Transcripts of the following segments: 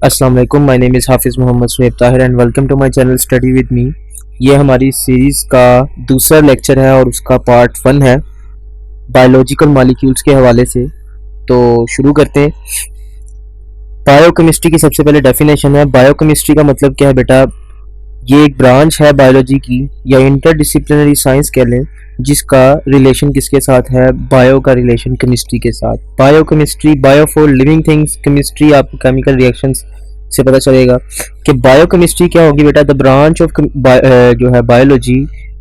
अस्सलाम वालेकुम, my name is Hafiz Mohammad Shoaib Tahir and welcome to my channel study with me. ये हमारी सीरीज़ का दूसरा लेक्चर है और उसका पार्ट 1 है बायोलॉजिकल मॉलिक्यूल्स के हवाले से। तो शुरू करते हैं। बायोकेमिस्ट्री की सबसे पहले डेफिनेशन है। बायोकेमिस्ट्री का मतलब क्या है बेटा? ये एक ब्रांच है बायोलॉजी की या इंटरडिसिप्लिनरी साइंस कह लें, जिसका रिलेशन किसके साथ है? बायो का रिलेशन केमिस्ट्री के साथ। Biochemistry, bio for living things, chemistry आपको केमिकल रिएक्शंस से पता चलेगा कि बायोकेमिस्ट्री क्या होगी बेटा। द ब्रांच ऑफ जो है biology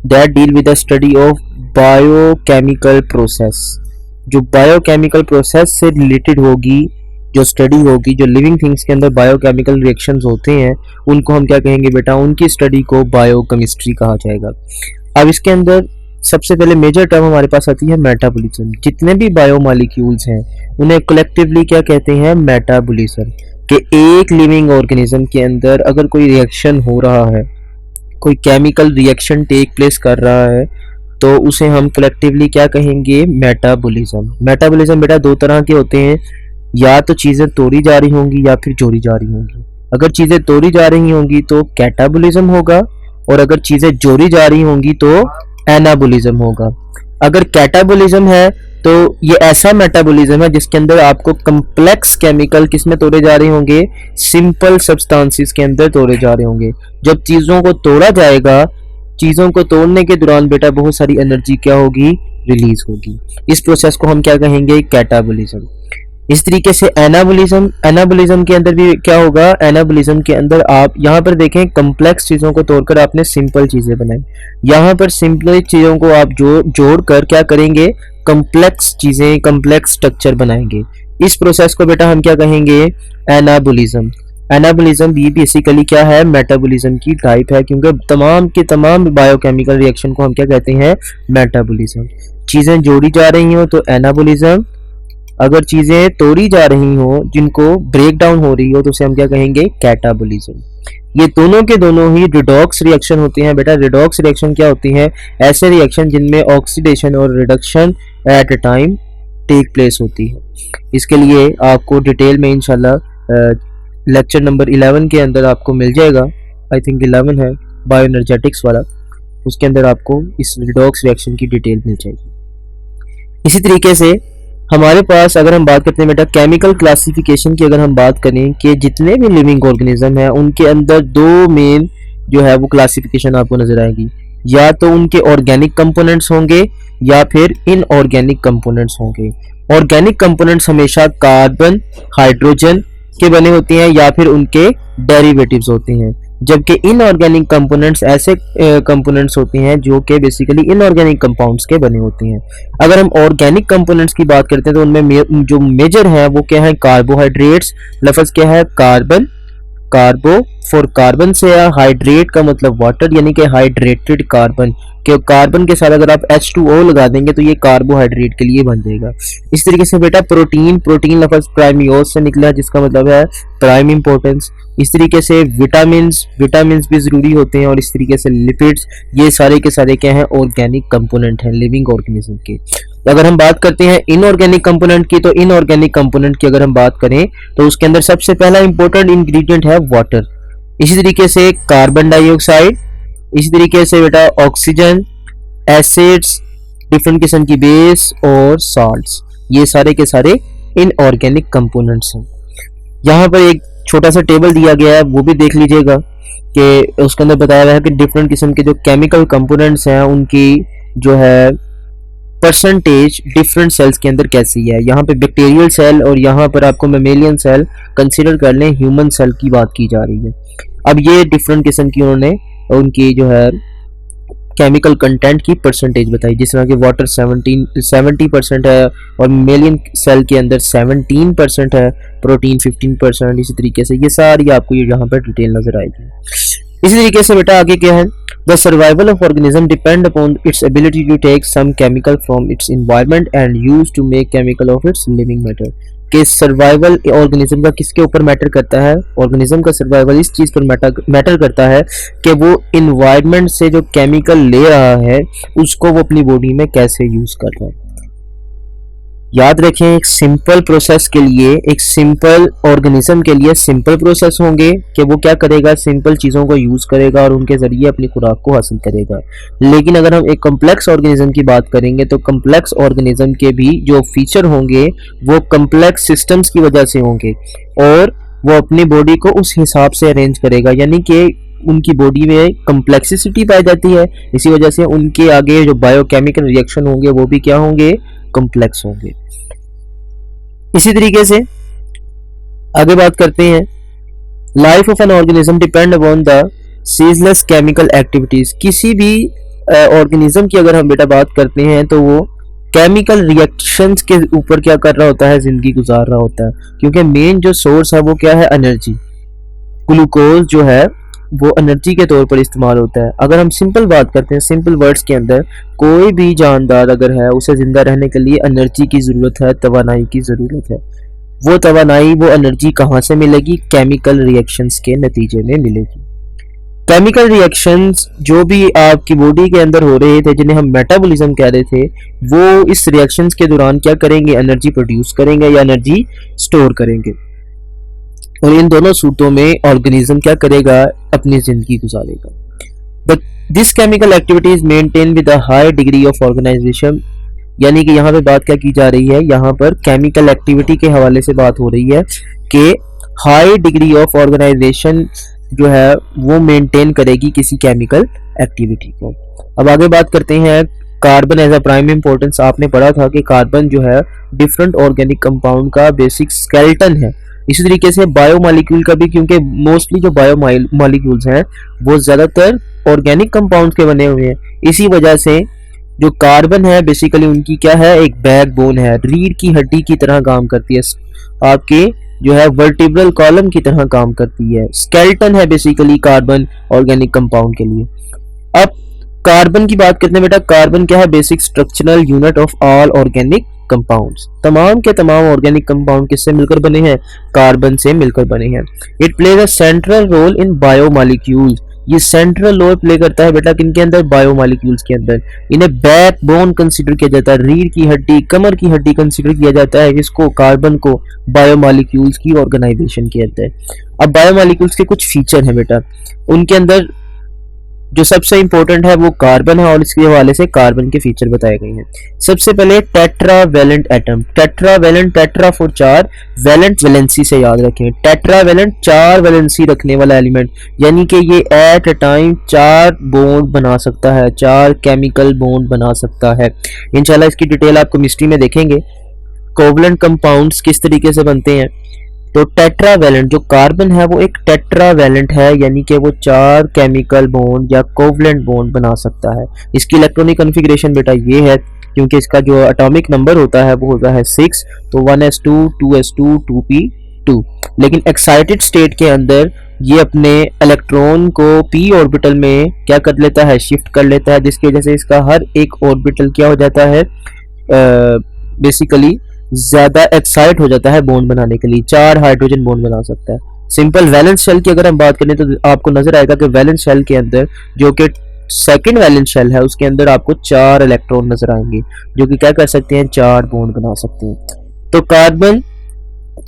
that deal with the study of biochemical process, जो बायोकेमिकल प्रोसेस से रिलेटेड होगी, जो स्टडी होगी, जो लिविंग थिंग्स के अंदर बायोकेमिकल रिएक्शंस होते हैं, उनको हम क्या कहेंगे बेटा? उनकी स्टडी को बायोकेमिस्ट्री कहा जाएगा। अब इसके अंदर सबसे पहले मेजर टर्म हमारे पास आती है मेटाबॉलिज्म। जितने भी बायोमॉलिक्यूल्स हैं उन्हें कलेक्टिवली क्या कहते हैं? मेटाबॉलिज्म। कि एक लिविंग ऑर्गेनिज्म के अंदर अगर कोई रिएक्शन हो रहा है, कोई केमिकल रिएक्शन टेक प्लेस कर रहा है, तो उसे हम कलेक्टिवली क्या कहेंगे? मेटाबॉलिज्म। मेटाबॉलिज्म बेटा दो तरह के होते हैं, या तो चीज़ें तोड़ी जा रही होंगी या फिर जोड़ी जा रही होंगी। अगर चीज़ें तोड़ी जा रही होंगी तो कैटाबॉलिज्म होगा, और अगर चीज़ें जोड़ी जा रही होंगी तो एनाबॉलिज्म होगा। अगर कैटाबॉलिज्म है तो ये ऐसा मेटाबॉलिज्म है जिसके अंदर आपको कम्प्लेक्स केमिकल किसमें तोड़े जा रहे होंगे? सिंपल सब्सटेंसेस के अंदर तोड़े जा रहे होंगे। जब चीज़ों को तोड़ा जाएगा, चीज़ों को तोड़ने के दौरान बेटा बहुत सारी एनर्जी क्या होगी? रिलीज होगी। इस प्रोसेस को हम क्या कहेंगे? कैटाबॉलिज्म। इस तरीके से एनाबॉलिज्म के अंदर भी क्या होगा? एनाबॉलिज्म के अंदर आप यहाँ पर देखें, कम्प्लेक्स चीज़ों को तोड़कर आपने सिंपल चीज़ें बनाई। यहाँ पर सिंपल चीज़ों को आप जोड़कर क्या करेंगे? कम्प्लेक्स चीज़ें, कम्प्लेक्स स्ट्रक्चर बनाएंगे। इस प्रोसेस को बेटा हम क्या कहेंगे? एनाबॉलिज्म। एनाबॉलिज्म भी बेसिकली क्या है? मेटाबॉलिज्म की टाइप है, क्योंकि तमाम के तमाम बायोकेमिकल रिएक्शन को हम क्या कहते हैं? मेटाबॉलिज्म। चीज़ें जोड़ी जा रही हो तो एनाबॉलिज्म, अगर चीज़ें तोड़ी जा रही हो, जिनको ब्रेक डाउन हो रही हो, तो उसे हम क्या कहेंगे? कैटाबॉलिज्म। ये दोनों के दोनों ही रिडॉक्स रिएक्शन होते हैं बेटा। रिडॉक्स रिएक्शन क्या होती है? ऐसे रिएक्शन जिनमें ऑक्सीडेशन और reduction at a time take place होती है। इसके लिए आपको डिटेल में इंशाल्लाह लेक्चर नंबर 11 के अंदर आपको मिल जाएगा। आई थिंक 11 है, बायोएनर्जेटिक्स वाला। उसके अंदर आपको इस रिडॉक्स रिएक्शन की डिटेल मिल जाएगी। इसी तरीके से हमारे पास अगर हम बात करते हैं बेटा केमिकल क्लासिफिकेशन की, अगर हम बात करें कि जितने भी लिविंग ऑर्गेनिज्म हैं उनके अंदर दो मेन जो है वो क्लासिफिकेशन आपको नजर आएगी। या तो उनके ऑर्गेनिक कंपोनेंट्स होंगे या फिर इनऑर्गेनिक कंपोनेंट्स होंगे। ऑर्गेनिक कंपोनेंट्स हमेशा कार्बन, हाइड्रोजन के बने होते हैं या फिर उनके डेरिवेटिव्स होते हैं, जबकि इनऑर्गेनिक कंपोनेंट्स ऐसे कंपोनेंट्स होते हैं जो कि बेसिकली इनऑर्गेनिक कंपाउंड्स के बने होते हैं। अगर हम ऑर्गेनिक कंपोनेंट्स की बात करते हैं तो उनमें जो मेजर है वो क्या है? कार्बोहाइड्रेट्स। लफ्ज क्या है? कार्बन। कार्बो फॉर कार्बन से है, हाइड्रेट का मतलब वाटर, यानी कि हाइड्रेटेड कार्बन। कि कार्बन के साथ अगर आप H2O लगा देंगे तो ये कार्बोहाइड्रेट के लिए बन जाएगा। इस तरीके से बेटा प्रोटीन, प्रोटीन लफ्ज प्राइमियोस से निकला है जिसका मतलब है प्राइम इंपॉर्टेंस। इस तरीके से विटामिन्स, विटामिन्स भी जरूरी होते हैं। और इस तरीके से लिपिड्स, ये सारे के सारे क्या हैं? ऑर्गेनिक कंपोनेंट हैं लिविंग ऑर्गेनिज्म के। अगर हम बात करते हैं इनऑर्गेनिक कंपोनेंट की, तो इनऑर्गेनिक कंपोनेंट की अगर हम बात करें तो उसके अंदर सबसे पहला इंपॉर्टेंट इंग्रेडिएंट है वाटर। इसी तरीके से कार्बन डाइऑक्साइड, इसी तरीके से बेटा ऑक्सीजन, एसिड्स, डिफरेंट किस्म की बेस और साल्ट्स, ये सारे के सारे इनऑर्गेनिक कंपोनेंट्स हैं। यहाँ पर एक छोटा सा टेबल दिया गया है, वो भी देख लीजिएगा कि उसके अंदर बताया गया है कि डिफरेंट किस्म के जो केमिकल कंपोनेंट्स हैं उनकी जो है परसेंटेज डिफरेंट सेल्स के अंदर कैसी है। यहाँ पे बैक्टीरियल सेल और यहाँ पर आपको मेमेलियन सेल कंसीडर कर लें, ह्यूमन सेल की बात की जा रही है। अब ये डिफरेंट किस्म की उन्होंने उनकी जो है केमिकल कंटेंट की परसेंटेज बताई, जिस तरह के वाटर 70% है और मेलियन सेल के अंदर 17% है, प्रोटीन 15%। इसी तरीके से ये सारी आपको ये यहाँ पर डिटेल नजर आएगी। इसी तरीके से बेटा आगे क्या है? The survival of organism depend upon its ability to take some chemical from its environment and use to make chemical of its living matter. कि सर्वाइवल ऑर्गेनिज्म का किसके ऊपर मैटर करता है? ऑर्गेनिज्म का सर्वाइवल इस चीज पर मैटर करता है कि वो इन्वायरमेंट से जो केमिकल ले रहा है उसको वो अपनी बॉडी में कैसे यूज कर रहा है। याद रखें, एक सिंपल प्रोसेस के लिए, एक सिंपल ऑर्गेनिज्म के लिए सिंपल प्रोसेस होंगे कि वो क्या करेगा, सिंपल चीज़ों को यूज़ करेगा और उनके ज़रिए अपनी खुराक को हासिल करेगा। लेकिन अगर हम एक कम्प्लेक्स ऑर्गेनिज्म की बात करेंगे तो कम्प्लेक्स ऑर्गेनिज्म के भी जो फीचर होंगे वो कम्प्लेक्स सिस्टम्स की वजह से होंगे और वो अपनी बॉडी को उस हिसाब से अरेंज करेगा, यानी कि उनकी बॉडी में कम्प्लेक्सिसिटी पाई जाती है। इसी वजह से उनके आगे जो बायोकेमिकल रिएक्शन होंगे वो भी क्या होंगे, कम्प्लेक्स होंगे। इसी तरीके से आगे बात करते हैं, life of an organism depend upon the ceaseless chemical activities. किसी भी ऑर्गेनिज्म की अगर हम बेटा बात करते हैं तो वो केमिकल रिएक्शंस के ऊपर क्या कर रहा होता है, जिंदगी गुजार रहा होता है, क्योंकि मेन जो सोर्स है वो क्या है, एनर्जी। ग्लूकोज जो है वो एनर्जी के तौर पर इस्तेमाल होता है। अगर हम सिंपल बात करते हैं, सिंपल वर्ड्स के अंदर, कोई भी जानदार अगर है उसे जिंदा रहने के लिए एनर्जी की ज़रूरत है, तवानाई की ज़रूरत है। वो तवानाई, वो एनर्जी कहाँ से मिलेगी, केमिकल रिएक्शंस के नतीजे में मिलेगी। केमिकल रिएक्शंस जो भी आपकी बॉडी के अंदर हो रहे थे, जिन्हें हम मेटाबॉलिज्म कह रहे थे, वो इस रिएक्शंस के दौरान क्या करेंगे, एनर्जी प्रोड्यूस करेंगे या एनर्जी स्टोर करेंगे। और इन दोनों सूरतों में ऑर्गेनिज्म क्या करेगा, अपनी जिंदगी गुजारेगा। But this chemical activity is maintain with a high degree of organisation, यानी कि यहाँ पे बात क्या की जा रही है, यहाँ पर केमिकल एक्टिविटी के हवाले से बात हो रही है कि हाई डिग्री ऑफ ऑर्गेनाइजेशन जो है वो मेंटेन करेगी किसी केमिकल एक्टिविटी को। अब आगे बात करते हैं, carbon as a prime importance. आपने पढ़ा था कि कार्बन जो है डिफरेंट ऑर्गेनिक कंपाउंड का बेसिक स्केलेटन है। इसी तरीके से बायोमॉलिक्यूल का भी, क्योंकि मोस्टली जो बायोमॉलिक्यूल्स हैं वो ज़्यादातर ऑर्गेनिक कंपाउंड्स के बने हुए हैं। इसी वजह से जो कार्बन है बेसिकली उनकी क्या है, एक बैकबोन है, रीढ़ की हड्डी की तरह काम करती है, आपके जो है वर्टिब्रल कॉलम की तरह काम करती है। स्केलेटन है बेसिकली कार्बन ऑर्गेनिक कंपाउंड के लिए। अब कार्बन की बात करते हैं बेटा, कार्बन क्या है, basic structural unit of all organic compounds. तमाम के तमाम ऑर्गेनिक कंपाउंड किससे मिलकर बने हैं, कार्बन से मिलकर बने हैं। It plays a central role in biomolecules. ये सेंट्रल रोल प्ले करता है बेटा किनके अंदर, बायोमॉलिक्यूल्स के अंदर। इन्हें बैकबोन कंसीडर किया जाता है, रीढ़ की हड्डी, कमर की हड्डी कंसीडर किया जाता है इसको, कार्बन को, बायोमॉलिक्यूल्स की ऑर्गेनाइजेशन के अंदर। अब बायोमॉलिक्यूल्स के कुछ फीचर हैं बेटा, उनके अंदर जो सबसे इंपॉर्टेंट है वो कार्बन है और इसके हवाले से कार्बन के फीचर बताए गए हैं। सबसे पहले tetravalent atom. Tetravalent, tetra four 4, valent valency से याद रखें। टेट्रावैलेंट 4 वैलेंसी रखने वाला एलिमेंट, यानी कि ये एट अ टाइम 4 बॉन्ड बना सकता है, 4 केमिकल बॉन्ड बना सकता है। इंशाल्लाह इसकी डिटेल आप केमिस्ट्री में देखेंगे, कोवलेंट कंपाउंड्स किस तरीके से बनते हैं। तो टेट्रावैलेंट जो कार्बन है वो एक टेट्रावैलेंट है, यानी कि वो 4 केमिकल बॉन्ड या कोवलेंट बॉन्ड बना सकता है। इसकी इलेक्ट्रॉनिक कॉन्फ़िगरेशन बेटा ये है, क्योंकि इसका जो एटॉमिक नंबर होता है वो होता है 6, तो 1s2 2s2 2p2। लेकिन एक्साइटेड स्टेट के अंदर ये अपने इलेक्ट्रॉन को p ऑर्बिटल में क्या कर लेता है, शिफ्ट कर लेता है, जिसकी वजह से इसका हर एक ऑर्बिटल क्या हो जाता है, बेसिकली ज्यादा एक्साइट हो जाता है बॉन्ड बनाने के लिए, 4 हाइड्रोजन बॉन्ड बना सकता है। सिंपल वैलेंस शेल की अगर हम बात करें तो आपको नजर आएगा कि वैलेंस शेल के अंदर, जो कि सेकंड वैलेंस शेल है, उसके अंदर आपको 4 इलेक्ट्रॉन नजर आएंगे जो कि क्या कर सकते हैं, 4 बॉन्ड बना सकते हैं। तो कार्बन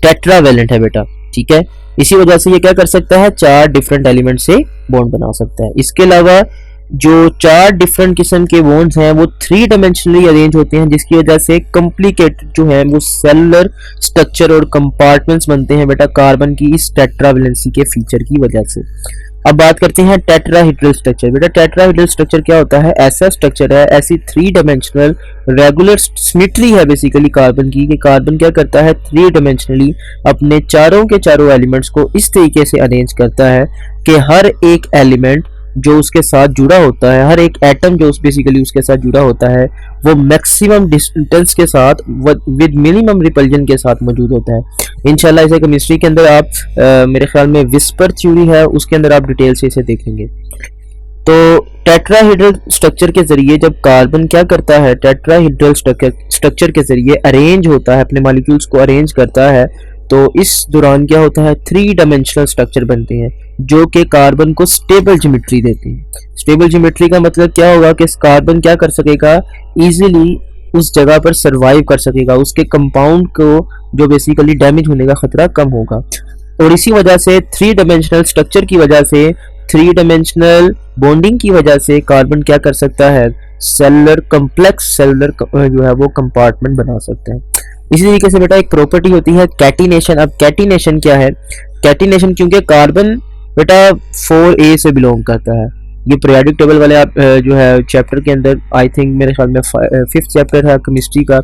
टेट्रावैलेंट है बेटा, ठीक है। इसी वजह से ये क्या कर सकता है, 4 डिफरेंट एलिमेंट से बॉन्ड बना सकता है। इसके अलावा जो 4 डिफरेंट किस्म के बॉन्ड्स हैं वो 3 डायमेंशनली अरेंज होते हैं, जिसकी वजह से कॉम्प्लिकेटेड जो है वो सेलुलर स्ट्रक्चर और कंपार्टमेंट्स बनते हैं बेटा कार्बन की इस टेट्रावैलेंसी के फीचर की वजह से। अब बात करते हैं टेट्राहेड्रल स्ट्रक्चर। बेटा टेट्राहेड्रल स्ट्रक्चर क्या होता है, ऐसा स्ट्रक्चर है, ऐसी 3 डायमेंशनल रेगुलर सिमेट्री है बेसिकली कार्बन की, कि कार्बन क्या करता है, 3 डायमेंशनली अपने चारों के चारों एलिमेंट्स को इस तरीके से अरेंज करता है कि हर एक एलिमेंट जो उसके साथ जुड़ा होता है, हर एक एटम जो बेसिकली उसके साथ जुड़ा होता है, वो मैक्सिमम डिस्टेंस के साथ विद मिनिमम रिपल्जन के साथ मौजूद होता है। इंशाल्लाह इसे केमिस्ट्री के अंदर आप मेरे ख्याल में विस्पर थ्योरी है, उसके अंदर आप डिटेल से इसे देखेंगे। तो टेट्राहेड्रल स्ट्रक्चर के जरिए जब कार्बन क्या करता है, टेट्राहेड्रल स्ट्रक्चर के जरिए अरेंज होता है, अपने मॉलिक्यूल्स को अरेंज करता है, तो इस दौरान क्या होता है, 3 डायमेंशनल स्ट्रक्चर बनते हैं जो कि कार्बन को स्टेबल ज्योमेट्री देते हैं। स्टेबल ज्योमेट्री का मतलब क्या होगा कि कार्बन क्या कर सकेगा, इजीली उस जगह पर सरवाइव कर सकेगा, उसके कंपाउंड को जो बेसिकली डैमेज होने का खतरा कम होगा। और इसी वजह से थ्री डायमेंशनल स्ट्रक्चर की वजह से, थ्री डायमेंशनल बॉन्डिंग की वजह से कार्बन क्या कर सकता है, सेलुलर कम्प्लेक्स सेलुलर जो है वो कंपार्टमेंट बना सकते हैं। इसी तरीके से बेटा एक प्रॉपर्टी होती है कैटिनेशन। अब कैटिनेशन क्या है, कैटिनेशन क्योंकि कार्बन बेटा 4A से बिलोंग करता है, ये पीरियोडिक टेबल वाले आप जो है चैप्टर के अंदर आई थिंक मेरे ख्याल में 5th चैप्टर है केमिस्ट्री का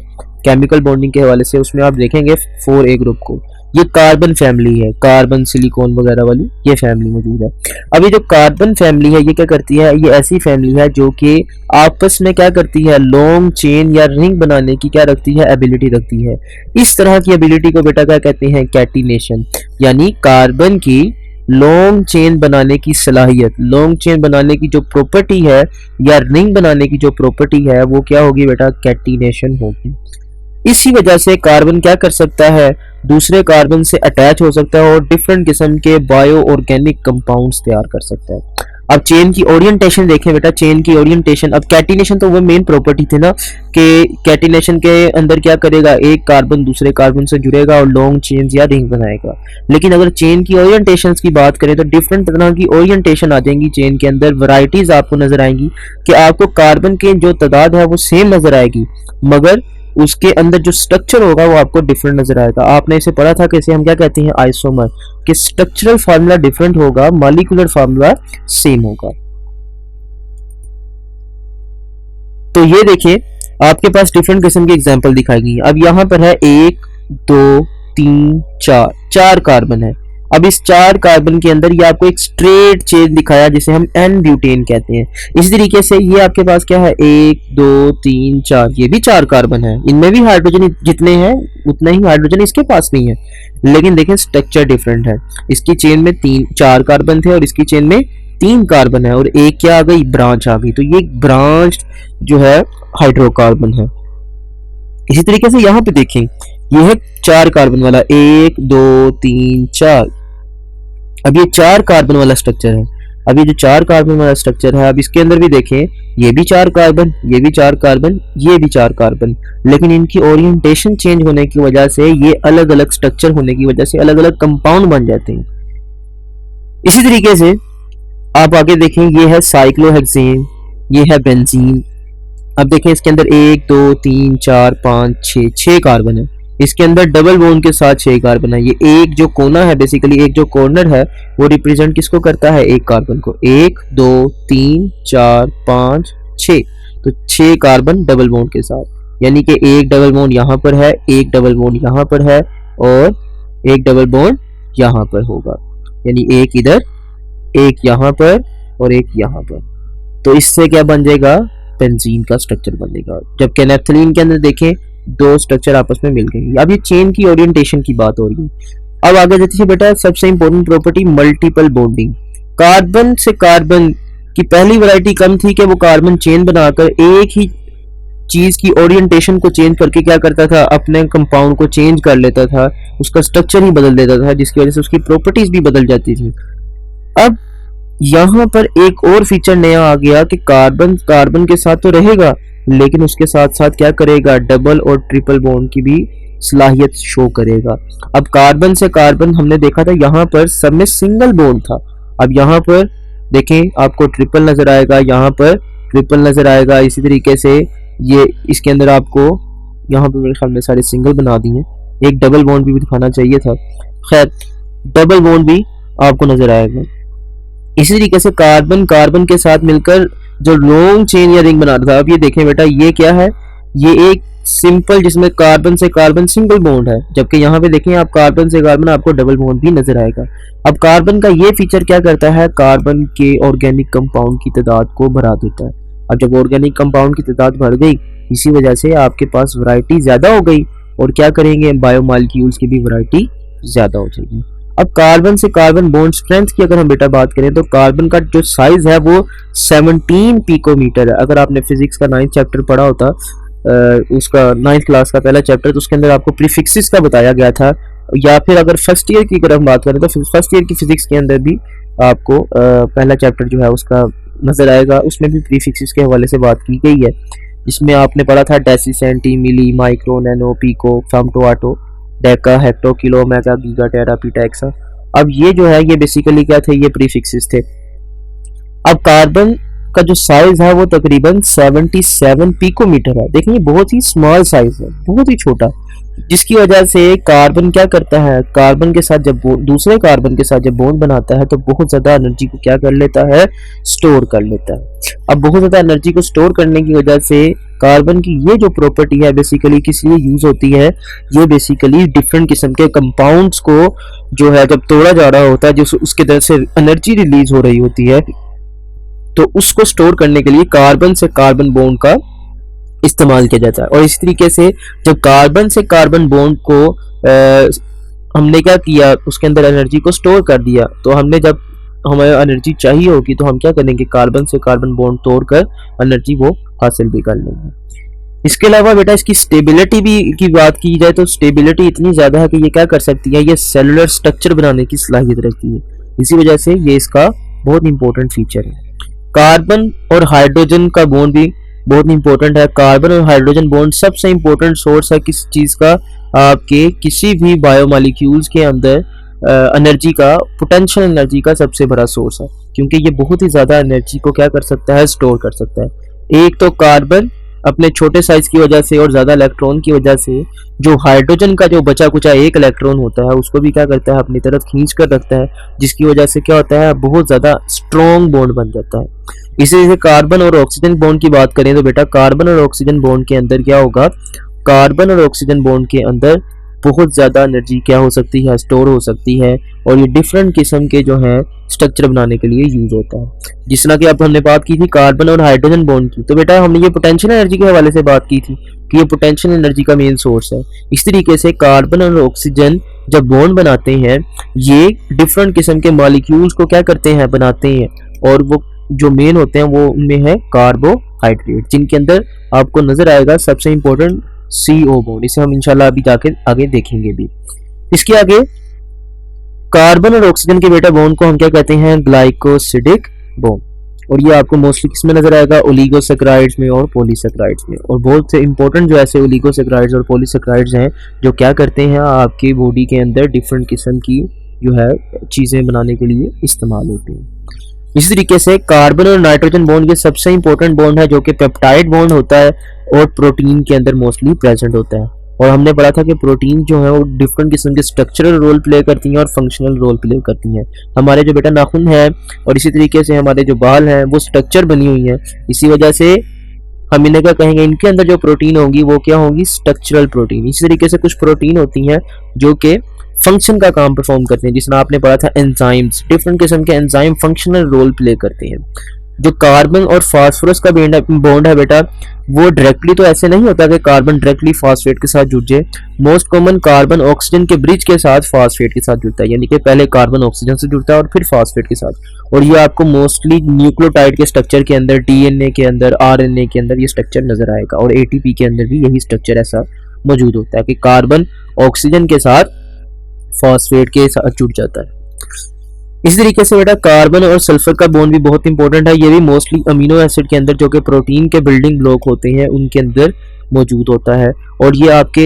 केमिकल बॉन्डिंग के हवाले से, उसमें आप देखेंगे 4A ग्रुप को। ये कार्बन फैमिली है, कार्बन सिलिकॉन वगैरह वाली ये फैमिली मौजूद है। अब ये जो कार्बन फैमिली है ये क्या करती है, ये ऐसी फैमिली है जो कि आपस में क्या करती है, लॉन्ग चेन या रिंग बनाने की क्या रखती है, एबिलिटी रखती है। इस तरह की एबिलिटी को बेटा क्या कहते हैं, कैटिनेशन, यानी कार्बन की लॉन्ग चेन बनाने की सलाहियत, लॉन्ग चेन बनाने की जो प्रॉपर्टी है या रिंग बनाने की जो प्रॉपर्टी है वो क्या होगी बेटा, कैटिनेशन होगी। इसी वजह से कार्बन क्या कर सकता है, दूसरे कार्बन से अटैच हो सकता है और डिफरेंट किस्म के बायो ऑर्गेनिक कंपाउंड्स तैयार कर सकता है। अब चेन की ओरिएंटेशन देखें बेटा, चेन की ओरिएंटेशन, अब कैटिनेशन तो वो मेन प्रॉपर्टी थी ना कि कैटिनेशन के अंदर क्या करेगा, एक कार्बन दूसरे कार्बन से जुड़ेगा और लॉन्ग चेन या रिंग बनाएगा। लेकिन अगर चेन की ओरिएंटेशंस की बात करें तो डिफरेंट तरह की ओरिएंटेशन आ जाएंगी चेन के अंदर, वैरायटीज आपको नजर आएंगी कि आपको कार्बन के जो तादाद है वो सेम नजर आएगी मगर उसके अंदर जो स्ट्रक्चर होगा वो आपको डिफरेंट नजर आएगा। आपने इसे पढ़ा था कैसे, हम क्या कहते हैं, आइसोमर, कि स्ट्रक्चरल फार्मूला डिफरेंट होगा, मॉलिक्यूलर फार्मूला सेम होगा। तो ये देखिए आपके पास डिफरेंट किस्म की एग्जांपल दिखाई गई। अब यहाँ पर है 1 2 3 4 4 कार्बन है। अब इस 4 कार्बन के अंदर ये आपको एक स्ट्रेट चेन दिखाया जिसे हम एन ब्यूटेन कहते हैं। इसी तरीके से ये आपके पास क्या है, 1 2 3 4, ये भी 4 कार्बन है, इनमें भी हाइड्रोजन जितने हैं उतना ही हाइड्रोजन इसके पास नहीं है, लेकिन देखें स्ट्रक्चर डिफरेंट है। इसकी चेन में 4 कार्बन थे और इसकी चेन में 3 कार्बन है और एक क्या आ गई, ब्रांच आ गई, तो ये ब्रांच जो है हाइड्रोकार्बन है। इसी तरीके से यहाँ पे देखें ये है 4 कार्बन वाला, 1 2 3 4। अब ये 4 कार्बन वाला स्ट्रक्चर है। अब ये जो 4 कार्बन वाला स्ट्रक्चर है, अब इसके अंदर भी देखें ये भी 4 कार्बन, ये भी 4 कार्बन, ये भी 4 कार्बन, लेकिन इनकी ओरिएंटेशन चेंज होने की वजह से, ये अलग अलग स्ट्रक्चर होने की वजह से अलग अलग कंपाउंड बन जाते हैं। इसी तरीके से आप आगे देखें ये है साइक्लोहेक्सेन, ये है बेंजीन। अब देखें इसके अंदर 1 2 3 4 5 6 कार्बन है, इसके अंदर डबल बॉन्ड के साथ 6 कार्बन है। ये एक जो कोना है, बेसिकली एक जो कॉर्नर है वो रिप्रेजेंट किसको करता है, एक कार्बन को। 1 2 3 4 5 6, तो 6 कार्बन डबल बॉन्ड के साथ, यानी कि एक डबल बॉन्ड यहाँ पर है, एक डबल बॉन्ड यहाँ पर है और एक डबल बॉन्ड यहाँ पर होगा, यानी एक इधर, एक यहाँ पर और एक यहाँ पर। तो इससे क्या बन जाएगा, बेंजीन का स्ट्रक्चर बनेगा। जबकि नैप्थलीन के अंदर देखें 2 स्ट्रक्चर आपस में मिल गए। अब ये चेन की ओरिएंटेशन की बात हो रही है। अब आगे देखिए बेटा, सबसे important property multiple bonding. Carbon से कार्बन की पहली वैरायटी कम थी कि वो कार्बन चेन बनाकर एक ही चीज की ओरिएंटेशन को चेंज करके क्या करता था, अपने कंपाउंड को चेंज कर लेता था, उसका स्ट्रक्चर ही बदल देता था, जिसकी वजह से उसकी प्रॉपर्टीज भी बदल जाती थी। अब यहाँ पर एक और फीचर नया आ गया कि कार्बन कार्बन के साथ तो रहेगा लेकिन उसके साथ साथ क्या करेगा, डबल और ट्रिपल बॉन्ड की भी सलाहियत शो करेगा। अब कार्बन से कार्बन हमने देखा था यहाँ पर सब में सिंगल बॉन्ड था, अब यहाँ पर देखें आपको ट्रिपल नजर आएगा, यहाँ पर ट्रिपल नजर आएगा। इसी तरीके से ये इसके अंदर आपको यहाँ पर मेरे ख्याल में सारे सिंगल बना दिए, एक डबल बॉन्ड भी दिखाना चाहिए था, खैर डबल बॉन्ड भी आपको नजर आएगा। इसी तरीके से कार्बन कार्बन के साथ मिलकर जो लॉन्ग चेन या रिंग बना रहा था। अब ये देखें बेटा, ये क्या है, ये एक सिंपल जिसमें कार्बन से कार्बन सिंगल बॉन्ड है, जबकि यहाँ पे देखें आप कार्बन से कार्बन आपको डबल बॉन्ड भी नजर आएगा। अब कार्बन का ये फीचर क्या करता है, कार्बन के ऑर्गेनिक कंपाउंड की तादाद को बढ़ा देता है। अब जब ऑर्गेनिक कंपाउंड की तादाद बढ़ गई, इसी वजह से आपके पास वैरायटी ज्यादा हो गई और क्या करेंगे, बायोमॉलिक्यूल्स की भी वैरायटी ज्यादा हो जाएगी। अब कार्बन से कार्बन बॉन्ड स्ट्रेंथ की अगर हम बेटा बात करें तो कार्बन का जो साइज है वो 17 पिकोमीटर है। अगर आपने फिजिक्स का 9th चैप्टर पढ़ा होता, उसका 9th क्लास का पहला चैप्टर, तो उसके अंदर आपको प्रीफिक्सेस का बताया गया था, या फिर अगर फर्स्ट ईयर की अगर हम बात करें तो फर्स्ट ईयर की फिजिक्स के अंदर भी आपको पहला चैप्टर जो है उसका नजर आएगा, उसमें भी प्रीफिक्सेस के हवाले से बात की गई है। इसमें आपने पढ़ा था deci, centi, milli, micro, nano, pico, femto, atto, deca, hecto, kilo, mega, giga, tera, peta, exa. अब ये जो है ये बेसिकली क्या थे, ये प्रीफिक्सेस थे। अब कार्बन का जो साइज है वो तकरीबन 77 पिकोमीटर है। देखिए बहुत ही स्मॉल साइज है, बहुत ही छोटा, जिसकी वजह से कार्बन क्या करता है, कार्बन के साथ जब दूसरे कार्बन के साथ जब बॉन्ड बनाता है तो बहुत ज़्यादा एनर्जी को क्या कर लेता है, स्टोर कर लेता है। अब बहुत ज़्यादा एनर्जी को स्टोर करने की वजह से कार्बन की ये जो प्रॉपर्टी है बेसिकली किस लिए यूज़ होती है, ये बेसिकली डिफरेंट किस्म के कंपाउंड्स को जो है जब तोड़ा जा रहा होता है, जो उसके तरफ से एनर्जी रिलीज हो रही होती है, तो उसको स्टोर करने के लिए कार्बन से कार्बन बॉन्ड का इस्तेमाल किया जाता है। और इस तरीके से जब कार्बन से कार्बन बॉन्ड को हमने क्या किया, उसके अंदर एनर्जी को स्टोर कर दिया, तो हमने जब हमें एनर्जी चाहिए होगी तो हम क्या करेंगे, कार्बन से कार्बन बॉन्ड तोड़कर एनर्जी वो हासिल भी कर लेंगे। इसके अलावा बेटा इसकी स्टेबिलिटी भी की बात की जाए तो स्टेबिलिटी इतनी ज़्यादा है कि ये क्या कर सकती है, ये सेलुलर स्ट्रक्चर बनाने की सलाहियत रखती है। इसी वजह से ये इसका बहुत इंपॉर्टेंट फीचर है। कार्बन और हाइड्रोजन का बॉन्ड भी बहुत इंपॉर्टेंट है। कार्बन और हाइड्रोजन बॉन्ड सबसे इंपॉर्टेंट सोर्स है किस चीज़ का, आपके किसी भी बायोमॉलिक्यूल्स के अंदर एनर्जी का, पोटेंशियल एनर्जी का सबसे बड़ा सोर्स है, क्योंकि ये बहुत ही ज़्यादा एनर्जी को क्या कर सकता है, स्टोर कर सकता है। एक तो कार्बन अपने छोटे साइज की वजह से और ज़्यादा इलेक्ट्रॉन की वजह से जो हाइड्रोजन का जो बचा कुचा एक इलेक्ट्रॉन होता है उसको भी क्या करता है, अपनी तरफ खींच कर रखता है, जिसकी वजह से क्या होता है, बहुत ज़्यादा स्ट्रॉन्ग बॉन्ड बन जाता है। इसी से कार्बन और ऑक्सीजन बॉन्ड की बात करें तो बेटा कार्बन और ऑक्सीजन बॉन्ड के अंदर क्या होगा, कार्बन और ऑक्सीजन बॉन्ड के अंदर बहुत ज़्यादा एनर्जी क्या हो सकती है, स्टोर हो सकती है, और ये डिफरेंट किस्म के जो है स्ट्रक्चर बनाने के लिए यूज होता है। जिस तरह की अब हमने बात की थी कार्बन और हाइड्रोजन बॉन्ड की, तो बेटा हमने ये पोटेंशियल एनर्जी के हवाले से बात की थी कि ये पोटेंशियल एनर्जी का मेन सोर्स है। इस तरीके से कार्बन और ऑक्सीजन जब बॉन्ड बनाते हैं, ये डिफरेंट किस्म के मॉलिक्यूल्स को क्या करते हैं, बनाते हैं, और वो जो मेन होते हैं वो उनमें है कार्बोहाइड्रेट, जिनके अंदर आपको नजर आएगा सबसे इंपॉर्टेंट CO बॉन्ड। इसे हम इंशाल्लाह अभी जाके आगे देखेंगे भी। इसके आगे कार्बन और ऑक्सीजन के बेटा बॉन्ड को हम क्या कहते हैं, ग्लाइकोसिडिक बॉन्ड, और ये आपको मोस्टली किसमें नजर आएगा, ओलिगोसैकेराइड्स में और पॉलीसैकेराइड्स में। और बहुत से इंपॉर्टेंट जो ऐसे ओलिगोसैकेराइड्स और पॉलीसैकेराइड्स हैं जो क्या करते हैं, आपकी बॉडी के अंदर डिफरेंट किस्म की जो है चीज़ें बनाने के लिए इस्तेमाल होते हैं। इसी तरीके से कार्बन और नाइट्रोजन बॉन्ड ये सबसे इंपॉर्टेंट बॉन्ड है जो कि पेप्टाइड बॉन्ड होता है और प्रोटीन के अंदर मोस्टली प्रेजेंट होता है। और हमने पढ़ा था कि प्रोटीन जो है वो डिफरेंट किस्म के स्ट्रक्चरल रोल प्ले करती हैं और फंक्शनल रोल प्ले करती हैं। हमारे जो बेटा नाखून है और इसी तरीके से हमारे जो बाल हैं वो स्ट्रक्चर बनी हुई हैं, इसी वजह से हम इन्हें क्या कहेंगे, इनके अंदर जो प्रोटीन होगी वो क्या होगी, स्ट्रक्चरल प्रोटीन। इसी तरीके से कुछ प्रोटीन होती हैं जो कि फंक्शन का काम परफॉर्म करते हैं, जिसमें आपने पढ़ा था एंजाइम्स, डिफरेंट किस्म के एंजाइम फंक्शनल रोल प्ले करते हैं। जो कार्बन और फास्फोरस का बॉन्ड है बेटा, वो डायरेक्टली तो ऐसे नहीं होता कि कार्बन डायरेक्टली फास्फेट के साथ जुड़ जाए। मोस्ट कॉमन कार्बन ऑक्सीजन के ब्रिज के साथ फास्फेट के साथ जुड़ता है, यानी कि पहले कार्बन ऑक्सीजन से जुड़ता है और फिर फास्फेट के साथ। और ये आपको मोस्टली न्यूक्लियोटाइड के स्ट्रक्चर के अंदर, DNA के अंदर, RNA के अंदर ये स्ट्रक्चर नजर आएगा, और ATP के अंदर भी यही स्ट्रक्चर ऐसा मौजूद होता है कि कार्बन ऑक्सीजन के साथ फॉस्फेट के साथ जुड़ जाता है। इसी तरीके से बेटा कार्बन और सल्फर का बॉन्ड भी बहुत इंपॉर्टेंट है। ये भी मोस्टली अमीनो एसिड के अंदर, जो कि प्रोटीन के बिल्डिंग ब्लॉक होते हैं, उनके अंदर मौजूद होता है। और ये आपके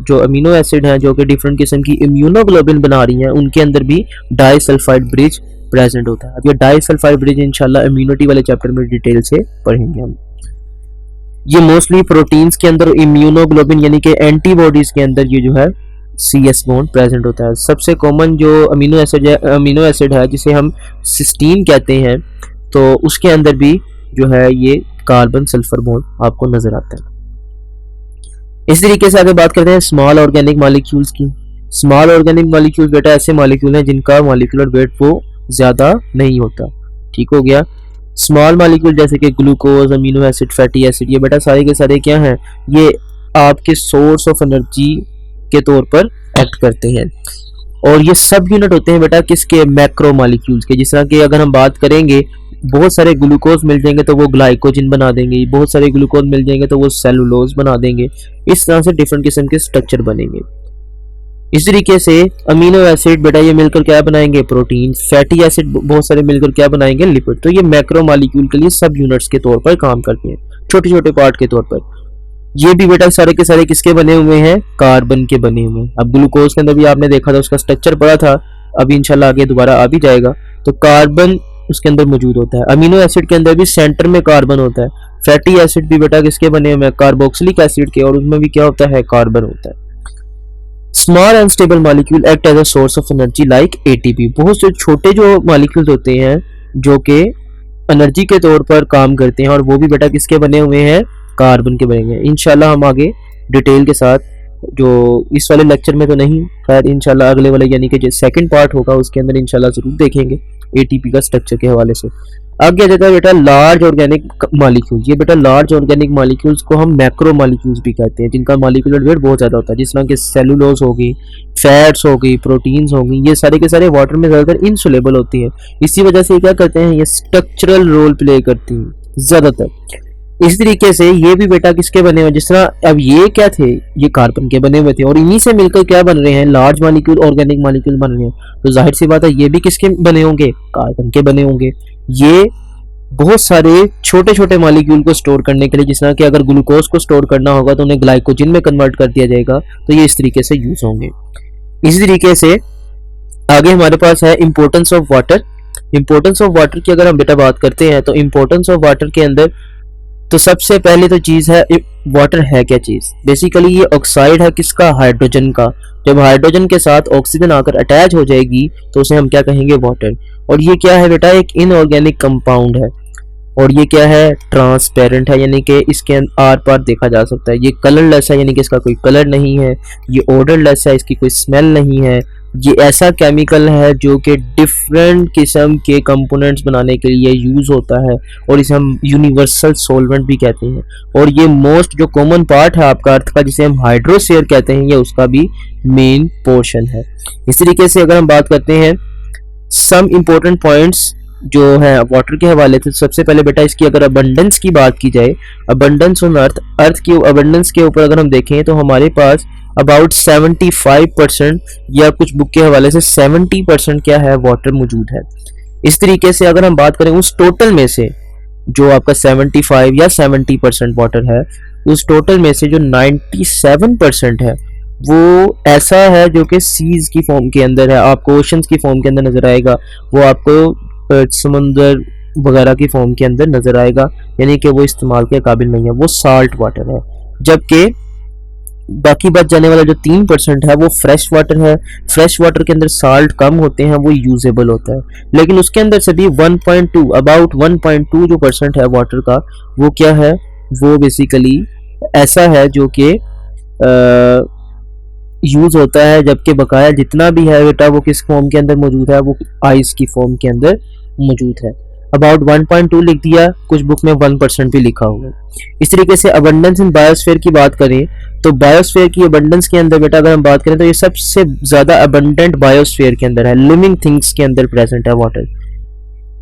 जो अमीनो एसिड हैं जो कि डिफरेंट किस्म की इम्यूनोग्लोबिन बना रही हैं, उनके अंदर भी डाइसल्फाइड ब्रिज प्रेजेंट होता है। अब ये डाइसल्फाइड ब्रिज इंशाल्लाह इम्यूनिटी वाले चैप्टर में डिटेल से पढ़ेंगे हम। ये मोस्टली प्रोटीन्स के अंदर इम्यूनोग्लोबिन यानी कि एंटीबॉडीज के अंदर ये जो है CS बॉन्ड प्रेजेंट होता है। सबसे कॉमन जो अमीनो एसिड है जिसे हम सिस्टीन कहते हैं, तो उसके अंदर भी जो है ये कार्बन सल्फर बॉन्ड आपको नजर आता है। इस तरीके से आगे बात करते हैं स्मॉल ऑर्गेनिक मॉलिक्यूल्स की। स्मॉल ऑर्गेनिक मॉलिक्यूल्स बेटा ऐसे मॉलिक्यूल हैं जिनका मॉलिक्यूलर वेट वो ज्यादा नहीं होता, ठीक हो गया। स्मॉल मॉलिक्यूल जैसे कि glucose, amino acid, fatty acid, ये बेटा सारे के सारे क्या हैं, ये आपके सोर्स ऑफ एनर्जी के तौर पर एक्ट करते हैं। और ये सब यूनिट होते हैं बेटा किसके, मैक्रो मॉलिक्यूल्स के। जिस तरह की अगर हम बात करेंगे, बहुत सारे ग्लूकोज मिल जाएंगे तो वो ग्लाइकोजन बना देंगे, बहुत सारे ग्लूकोज मिल जाएंगे तो वो सेलुलोज बना देंगे। इस तरह से डिफरेंट किस्म के स्ट्रक्चर बनेंगे। इस तरीके से अमीनो एसिड बेटा ये मिलकर क्या बनाएंगे, प्रोटीन। फैटी एसिड बहुत सारे मिलकर क्या बनाएंगे, लिपिड। तो ये मैक्रो मॉलिक्यूल के लिए सब यूनिट्स के तौर पर काम करते हैं, छोटे छोटे पार्ट के तौर पर। ये भी बेटा सारे के सारे किसके बने हुए हैं, कार्बन के बने हुए हैं। अब ग्लूकोज के अंदर भी आपने देखा था, उसका स्ट्रक्चर पड़ा था, अभी इंशाल्लाह आगे दोबारा आ भी जाएगा। तो कार्बन उसके अंदर मौजूद होता है। अमीनो एसिड के अंदर भी सेंटर में कार्बन होता है। फैटी एसिड भी बेटा किसके बने हुए हैं, कार्बोक्सिलिक एसिड के, और उसमें भी क्या होता है, कार्बन होता है। Small unstable molecule act as a source of energy like ATP. बहुत से छोटे जो मॉलिक्यूल्स होते हैं जो कि एनर्जी के तौर पर काम करते हैं, और वो भी बेटा किसके बने हुए हैं, कार्बन के बने हुए हैं। इंशाल्लाह हम आगे डिटेल के साथ, जो इस वाले लेक्चर में तो नहीं, खैर इंशाल्लाह अगले वाले यानी कि जो सेकंड पार्ट होगा उसके अंदर इंशाल्लाह जरूर देखेंगे एटीपी का स्ट्रक्चर के हवाले से। आगे आ जाता है बेटा लार्ज ऑर्गेनिक मॉलिक्यूल्स। ये बेटा लार्ज ऑर्गेनिक मॉलिक्यूल्स को हम मैक्रो मॉलिक्यूल्स भी कहते हैं, जिनका मॉलिक्यूलर वेट बहुत ज़्यादा होता है, जिस तरह के सेलुलोज हो गई, फैट्स हो गई, प्रोटीन्स हो गई, ये सारे के सारे वाटर में ज़्यादातर इनसोलेबल होती हैं। इसी वजह से क्या करते हैं, ये स्ट्रक्चरल रोल प्ले करती हैं ज़्यादातर। इस तरीके से ये भी बेटा किसके बने हुए, जिस तरह अब ये क्या थे, ये कार्बन के बने हुए थे, और इन्हीं से मिलकर क्या बन रहे हैं, लार्ज मॉलिक्यूल ऑर्गेनिक मॉलिक्यूल बन रहे हैं। तो जाहिर सी बात है ये भी किसके बने होंगे, कार्बन के बने होंगे। ये बहुत सारे छोटे छोटे मॉलिक्यूल को स्टोर करने के लिए, जिस तरह कि अगर ग्लूकोज को स्टोर करना होगा तो उन्हें ग्लाइकोजन में कन्वर्ट कर दिया जाएगा, तो ये इस तरीके से यूज होंगे। इसी तरीके से आगे हमारे पास है importance of water. Importance of water की अगर हम बेटा बात करते हैं तो इंपॉर्टेंस ऑफ वाटर के अंदर तो सबसे पहले तो चीज है, वाटर है क्या चीज, बेसिकली ये ऑक्साइड है किसका, हाइड्रोजन का। जब हाइड्रोजन के साथ ऑक्सीजन आकर अटैच हो जाएगी तो उसे हम क्या कहेंगे, वाटर। और ये क्या है बेटा, एक इनऑर्गेनिक कंपाउंड है, और ये क्या है, ट्रांसपेरेंट है, यानी कि इसके आर पार देखा जा सकता है। ये कलरलेस है, यानी कि इसका कोई कलर नहीं है। ये ओडरलेस है, इसकी कोई स्मेल नहीं है। ये ऐसा केमिकल है जो कि डिफरेंट किस्म के कंपोनेंट्स बनाने के लिए यूज होता है, और इसे हम यूनिवर्सल सॉल्वेंट भी कहते हैं। और ये मोस्ट जो कॉमन पार्ट है आपका अर्थ का, जिसे हम हाइड्रोस्फीयर कहते हैं, ये उसका भी मेन पोर्शन है। इस तरीके से अगर हम बात करते हैं सम इम्पोर्टेंट पॉइंट्स जो है वाटर के हवाले से, सबसे पहले बेटा इसकी अगर अबंडेंस की बात की जाए, अबंडेंस ऑन अर्थ की अबंडेंस के ऊपर अगर हम देखें तो हमारे पास अबाउट 75% या कुछ बुक के हवाले से 70% क्या है, वाटर मौजूद है। इस तरीके से अगर हम बात करें उस टोटल में से जो आपका 75 या 70% वाटर है, उस टोटल में से जो 97% है वो ऐसा है जो कि सीज की फॉर्म के अंदर है, आपको ओशंस की फॉर्म के अंदर नजर आएगा, वो आपको समंदर वगैरह की फॉर्म के अंदर नजर आएगा, यानी कि वो इस्तेमाल के काबिल नहीं है, वो साल्ट वाटर है। जबकि बाकी बच जाने वाला जो 3% है वो फ्रेश वाटर है। फ्रेश वाटर के अंदर साल्ट कम होते हैं, वो यूजेबल होता है, लेकिन उसके अंदर से भी 1.2 अबाउट 1.2 जो % है वाटर का, वो क्या है, वो बेसिकली ऐसा है जो कि यूज होता है, जबकि बकाया जितना भी है बेटा वो किस फॉर्म के अंदर मौजूद है, वो आइस की फॉर्म के अंदर मौजूद है। अबाउट 1.2 लिख दिया, कुछ बुक में 1% भी लिखा हुआ है। इस तरीके से अबंडेंस इन बायोस्फीयर की बात करें तो बायोस्फीयर की अबंडेंस के अंदर बेटा अगर हम बात करें तो ये सबसे ज्यादा अबंडेंट बायोस्फीयर के अंदर है, लिविंग थिंग्स के अंदर प्रेजेंट है वाटर।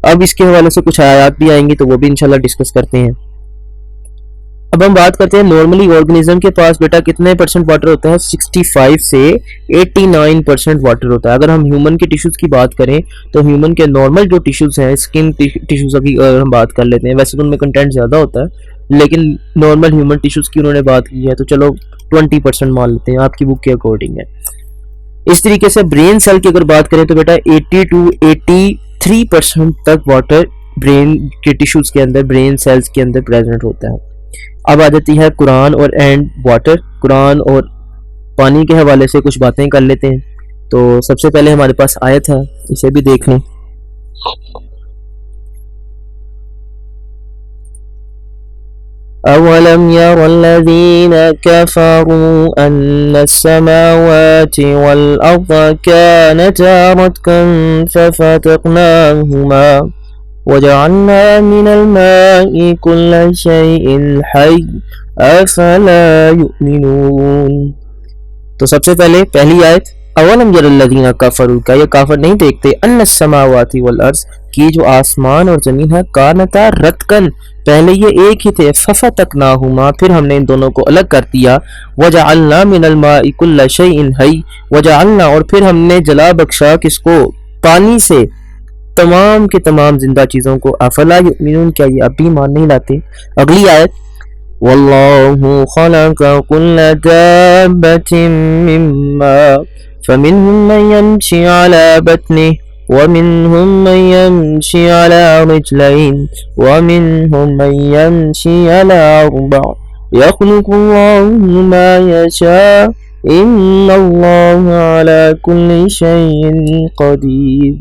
अब इसके हवाले से कुछ आयात भी आएंगी तो वो भी इंशाल्लाह डिस्कस करते हैं। अब हम बात करते हैं नॉर्मली ऑर्गेनिज्म के पास बेटा कितने % वाटर होता है, 65 से 89% वाटर होता है। अगर हम ह्यूमन के टिश्यूज की बात करें तो ह्यूमन के नॉर्मल जो टिश्यूज हैं, स्किन टिश्यूज की अगर हम बात कर लेते हैं, वैसे तो उनमें कंटेंट ज़्यादा होता है, लेकिन नॉर्मल ह्यूमन टिश्यूज की उन्होंने बात की है तो चलो 20% मान लेते हैं, आपकी बुक के अकॉर्डिंग है। इस तरीके से ब्रेन सेल की अगर बात करें तो बेटा 80 to 83% तक वाटर ब्रेन के टिश्यूज के अंदर, ब्रेन सेल्स के अंदर प्रेजेंट होता है। अब आ जाती है कुरान और एंड वाटर। कुरान और पानी के हवाले से कुछ बातें कर लेते हैं। तो सबसे पहले हमारे पास आयत है, इसे भी देख लें। अवलम यरल्लज़ीना कफ़रू अन्नस्समावाति वल अर्ज़ कानता रत्कन फफ़तक़नाहुमा वजअलना मिनल माइ कुल्ल शैइन हय्य अफ़ला युमिनून। तो सबसे पहले पहली आयत, अवलम यरल्लज़ीना कफ़रू, क्या ये काफिर नहीं देखते, अन्नस्समावाति वल अर्ज़, कि जो आसमान और ज़मीन है कानता रतकन, पहले ये एक ही थे, फफतकनाहुमा, फिर हमने इन दोनों को अलग कर दिया, वजअलना मिनल माइ कुल्ल शैइन हई, वजअलना, और फिर हमने जला बख्शा किसको, पानी से, तमाम के तमाम जिंदा चीज़ों को, अफला युमिनून, क्या ये अब भी ईमान नहीं लाते। अगली आयत, वल्लाहु खलक़ कुल्ल दाब्बतिन मिम्मा फमिनहुम मन यमशी अला बत्निहि वमिनहुम मन यमशी अला रिजलैन वमिनहुम मन यमशी अला अर्बअ यख्लुकुल्लाहु मा यशा इन्नल्लाहा अला कुल्लि शैइन क़दीर।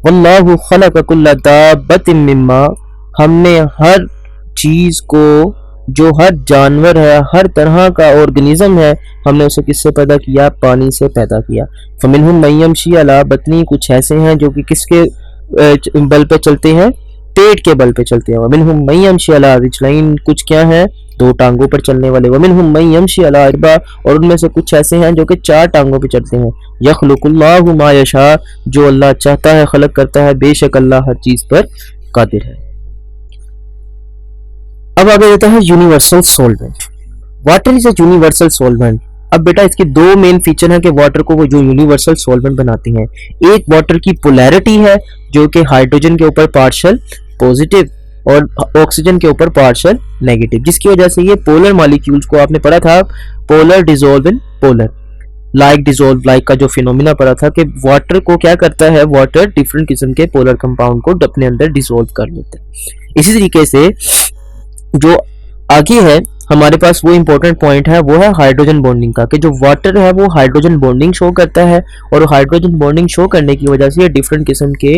वल्लाहु खलक़ कुल्ल दाब्बतिन मिम्मा, हमने हर चीज़ को, जो हर जानवर है, हर तरह का ऑर्गेनिज्म है, हमने उसे किससे पैदा किया, पानी से पैदा किया। फमिनहुम मन यमशी अला बत्नी, कुछ ऐसे हैं जो कि किसके बल पे चलते हैं, पेट के बल पे चलते हैं। वमिनहुम मन यमशी अला रिजलैन, कुछ क्या है, दो टांगों पर चलने वाले। वमिनहुम मन यमशी अला अर्बा, और उनमें से कुछ ऐसे हैं जो कि चार टांगों पर चलते हैं। यख्लुकुल्लाहु मा यशा, जो अल्लाह चाहता है खलक करता है, बेशक अल्लाह हर चीज पर कादिर है। अब आगे देता है universal solvent. Water is a universal solvent. अब बेटा इसके दो मेन फीचर हैं कि वाटर को वो जो यूनिवर्सल सॉल्वेंट बनाते हैं। एक वाटर की पोलैरिटी है जो कि हाइड्रोजन के ऊपर पार्शियल पॉजिटिव और ऑक्सीजन के ऊपर पार्शियल नेगेटिव, जिसकी वजह से ये पोलर मॉलिक्यूल्स को आपने पढ़ा था, polar dissolve in polar, like dissolve like का जो फिनोमिना पढ़ा था कि वाटर को क्या करता है, वाटर डिफरेंट किस्म के पोलर कंपाउंड को अपने अंदर डिसॉल्व कर लेता है। इसी तरीके से जो आगे है हमारे पास वो इंपॉर्टेंट पॉइंट है, वो है हाइड्रोजन बॉन्डिंग का, कि जो वाटर है वो हाइड्रोजन बॉन्डिंग शो करता है, और हाइड्रोजन बॉन्डिंग शो करने की वजह से ये डिफरेंट किस्म के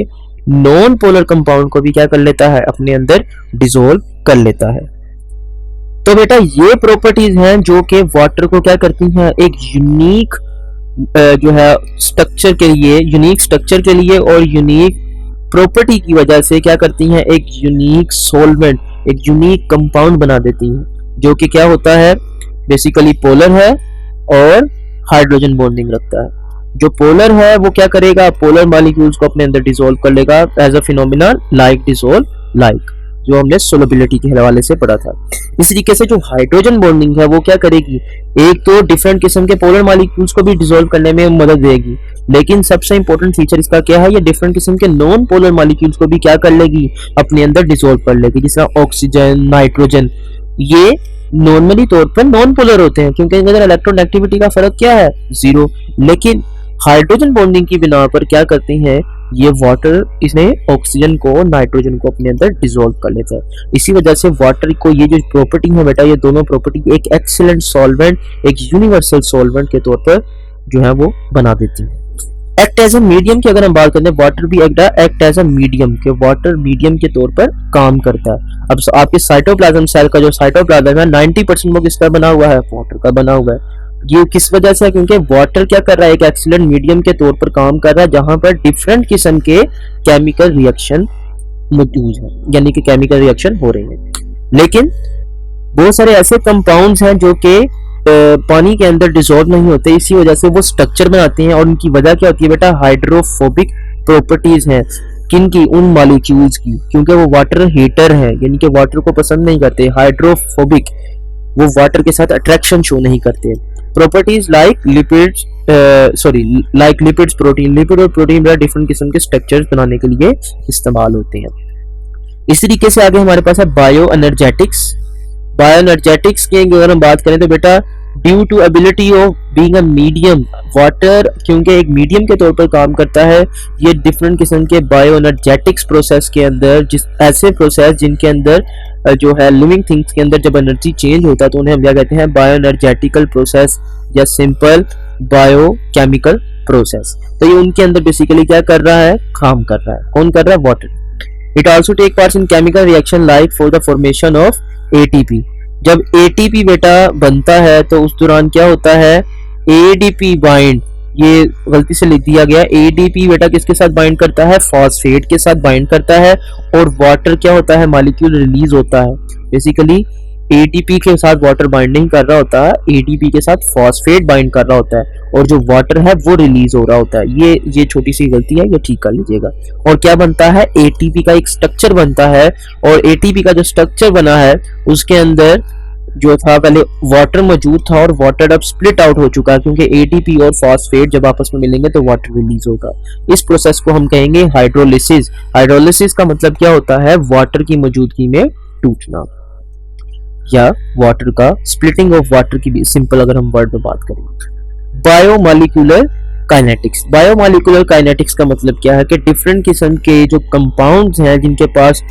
नॉन पोलर कंपाउंड को भी क्या कर लेता है, अपने अंदर डिसॉल्व कर लेता है। तो बेटा ये प्रॉपर्टीज हैं जो कि वाटर को क्या करती हैं, एक यूनिक जो है स्ट्रक्चर के लिए, यूनिक स्ट्रक्चर के लिए और यूनिक प्रॉपर्टी की वजह से क्या करती हैं, एक यूनिक सॉल्वेंट, एक यूनिक कंपाउंड बना देती हैं, जो कि क्या होता है, बेसिकली पोलर है और हाइड्रोजन बॉन्डिंग रखता है। जो पोलर है वो क्या करेगा, पोलर मॉलिक्यूल्स को अपने अंदर डिसॉल्व कर लेगा as a phenomena like dissolve like, जो हमने सोलबिलिटी के हवाले से पढ़ा था। इसी तरीके से जो हाइड्रोजन बॉन्डिंग है वो क्या करेगी, एक तो डिफरेंट किस्म के पोलर मॉलिक्यूल्स को भी डिसॉल्व करने में मदद देगी, लेकिन सबसे इंपॉर्टेंट फीचर इसका क्या है, ये डिफरेंट किस्म के नॉन पोलर मॉलिक्यूल्स को भी क्या कर लेगी, अपने अंदर डिसॉल्व कर लेगी। जिसका ऑक्सीजन, नाइट्रोजन, ये नॉर्मली तौर पर नॉन पोलर होते हैं क्योंकि इनके अंदर इलेक्ट्रोनेगेटिविटी का फर्क क्या है, जीरो, लेकिन हाइड्रोजन बॉन्डिंग की बिना पर क्या करती हैं ये वाटर, इसने ऑक्सीजन को, नाइट्रोजन को अपने अंदर डिसॉल्व कर लेता है। इसी वजह से वाटर को ये जो प्रॉपर्टी है बेटा, ये दोनों प्रॉपर्टी एक एक्सीलेंट सॉल्वेंट, एक यूनिवर्सल सॉल्वेंट के तौर पर जो है वो बना देती है। एक्ट एज ए मीडियम की अगर हम बात करते हैं, वाटर भी एक्ट एज ए मीडियम, के वाटर मीडियम के तौर पर काम करता है। अब आपके साइटोप्लाज्म सेल का जो साइटोप्लाज्म है 90% वो किसका बना हुआ है, वाटर का बना हुआ है। ये किस वजह से है, क्योंकि वाटर क्या कर रहा है, एक एक्सीलेंट मीडियम के तौर पर काम कर रहा है, जहां पर डिफरेंट किस्म के केमिकल रिएक्शन मौजूद है, यानी कि केमिकल रिएक्शन हो रहे हैं। लेकिन बहुत सारे ऐसे कंपाउंड्स हैं जो कि पानी के अंदर डिसॉल्व नहीं होते, इसी वजह से वो स्ट्रक्चर बनाते हैं, और उनकी वजह क्या होती है बेटा, हाइड्रोफोबिक प्रॉपर्टीज हैं, किन की, उन मॉलिक्यूल्स की, क्योंकि वो वाटर हीटर है, यानी कि वाटर को पसंद नहीं करते, हाइड्रोफोबिक, वो वाटर के साथ अट्रैक्शन शो नहीं करते। Properties like lipids, like lipids, protein, lipid और प्रोटीन बड़ा डिफरेंट किस्म के स्ट्रक्चर्स बनाने के लिए इस्तेमाल होते हैं। इस तरीके से आगे हमारे पास है बायो एनर्जेटिक्स। बायो एनर्जेटिक्स की अगर हम बात करें तो बेटा, due to ability of being a medium, water क्योंकि एक मीडियम के तौर पर काम करता है, ये डिफरेंट किस्म के बायो एनर्जेटिक्स प्रोसेस के अंदर, जिस ऐसे प्रोसेस जिनके अंदर जो है लिविंग थिंग्स के अंदर जब एनर्जी चेंज होता है तो उन्हें हम क्या कहते हैं, बायो एनर्जेटिकल प्रोसेस या सिंपल बायो केमिकल प्रोसेस। तो ये उनके अंदर बेसिकली क्या कर रहा है, काम कर रहा है, कौन कर रहा है, water. It also take part in chemical reaction like for the formation of ATP। जब ATP बेटा बनता है तो उस दौरान क्या होता है, ADP बाइंड, ये गलती से लिख दिया गया, ADP बेटा किसके साथ बाइंड करता है, फॉस्फेट के साथ बाइंड करता है, और वाटर क्या होता है, मॉलिक्यूल रिलीज होता है। बेसिकली एटीपी के साथ वाटर बाइंड नहीं कर रहा होता है, एटीपी के साथ फॉस्फेट बाइंड कर रहा होता है और जो वाटर है वो रिलीज हो रहा होता है। ये छोटी सी गलती है, ये ठीक कर लीजिएगा। और क्या बनता है, एटीपी का एक स्ट्रक्चर बनता है और एटीपी का जो स्ट्रक्चर बना है उसके अंदर जो था पहले वाटर मौजूद था और वाटर अब स्प्लिट आउट हो चुका है, क्योंकि एटीपी और फॉस्फेट जब आपस में मिलेंगे तो वाटर रिलीज होगा। इस प्रोसेस को हम कहेंगे हाइड्रोलिसिस। हाइड्रोलिसिस का मतलब क्या होता है, वाटर की मौजूदगी में टूटना या वाटर का स्प्लिटिंग ऑफ वाटर की भी सिंपल अगर हम वर्ड में बात करें। Biomolecular kinetics. बायोमोलिकुलर काइनेटिक्स का मतलब क्या है कि डिफरेंट किस्म के जो कंपाउंड्स हैं जिनके पास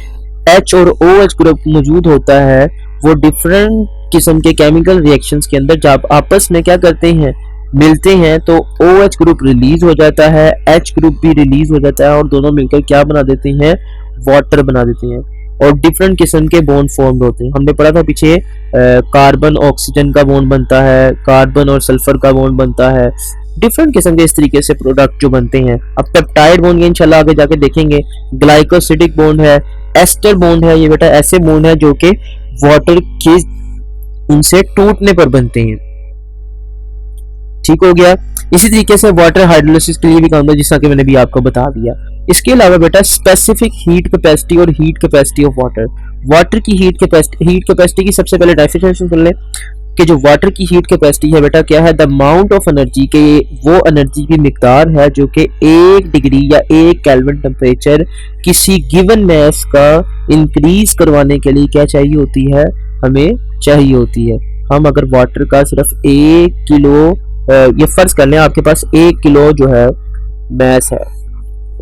H और OH ग्रुप मौजूद होता है, वो डिफरेंट किस्म के केमिकल रिएक्शंस के अंदर जब आपस में क्या करते हैं, मिलते हैं, तो OH ग्रुप रिलीज हो जाता है, H ग्रुप भी रिलीज हो जाता है और दोनों मिलकर क्या बना देते हैं, वाटर बना देते हैं और डिफरेंट किस्म के बॉन्ड फॉर्म होते हैं। हमने पढ़ा था पीछे कार्बन ऑक्सीजन का बॉन्ड बनता है, कार्बन और सल्फर का बॉन्ड बनता है, डिफरेंट किस्म के इस तरीके से प्रोडक्ट जो बनते हैं। अब पेप्टाइड बॉन्ड इंशाल्लाह आगे जाके देखेंगे। ग्लाइकोसिडिक बॉन्ड है, एस्टर बॉन्ड है, ये बेटा ऐसे बॉन्ड है जो कि वाटर के उनसे टूटने पर बनते हैं। ठीक हो गया। इसी तरीके से वाटर हाइड्रोलिसिस के लिए भी काम है, जिसका कि मैंने भी आपको बता दिया। इसके अलावा बेटा स्पेसिफिक हीट कैपेसिटी और heat capacity of water. Water की हीट कैपेसिटी की सबसे पहले डेफिनेशन सुन ले कि जो वाटर की हीट कैपेसिटी है बेटा क्या है, द अमाउंट ऑफ एनर्जी के वो एनर्जी की मिकदार है जो कि 1 डिग्री या 1 केल्विन टेम्परेचर किसी गिवन मैस का इंक्रीज करवाने के लिए क्या चाहिए होती है, हमें चाहिए होती है। हम अगर वाटर का सिर्फ 1 किलो ये फर्ज कर लें आपके पास 1 किलो जो है मैस है,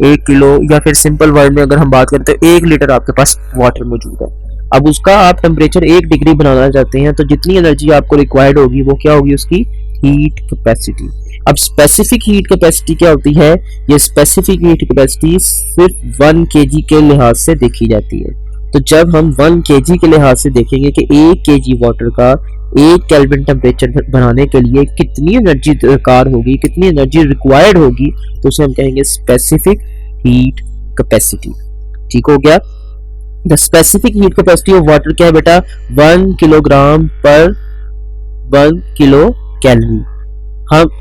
1 किलो या फिर सिंपल वर्ड में अगर हम बात करते हैं 1 लीटर आपके पास वाटर मौजूद है। अब उसका आप टेम्परेचर 1 डिग्री बनाना चाहते हैं तो जितनी एनर्जी आपको रिक्वायर्ड होगी वो क्या होगी, उसकी हीट कैपेसिटी। अब स्पेसिफिक हीट कैपेसिटी क्या होती है, ये स्पेसिफिक हीट कैपेसिटी सिर्फ 1 kg के लिहाज से देखी जाती है। तो जब हम 1 kg के लिहाज से देखेंगे कि 1 kg वाटर का 1 केल्विन टेम्परेचर बनाने के लिए कितनी एनर्जी दरकार होगी, कितनी एनर्जी रिक्वायर्ड होगी, तो उसे हम कहेंगे स्पेसिफिक हीट कैपेसिटी। ठीक हो गया। The specific heat capacity of water क्या है बेटा, 1 किलोग्राम पर 1 किलो कैलोरी।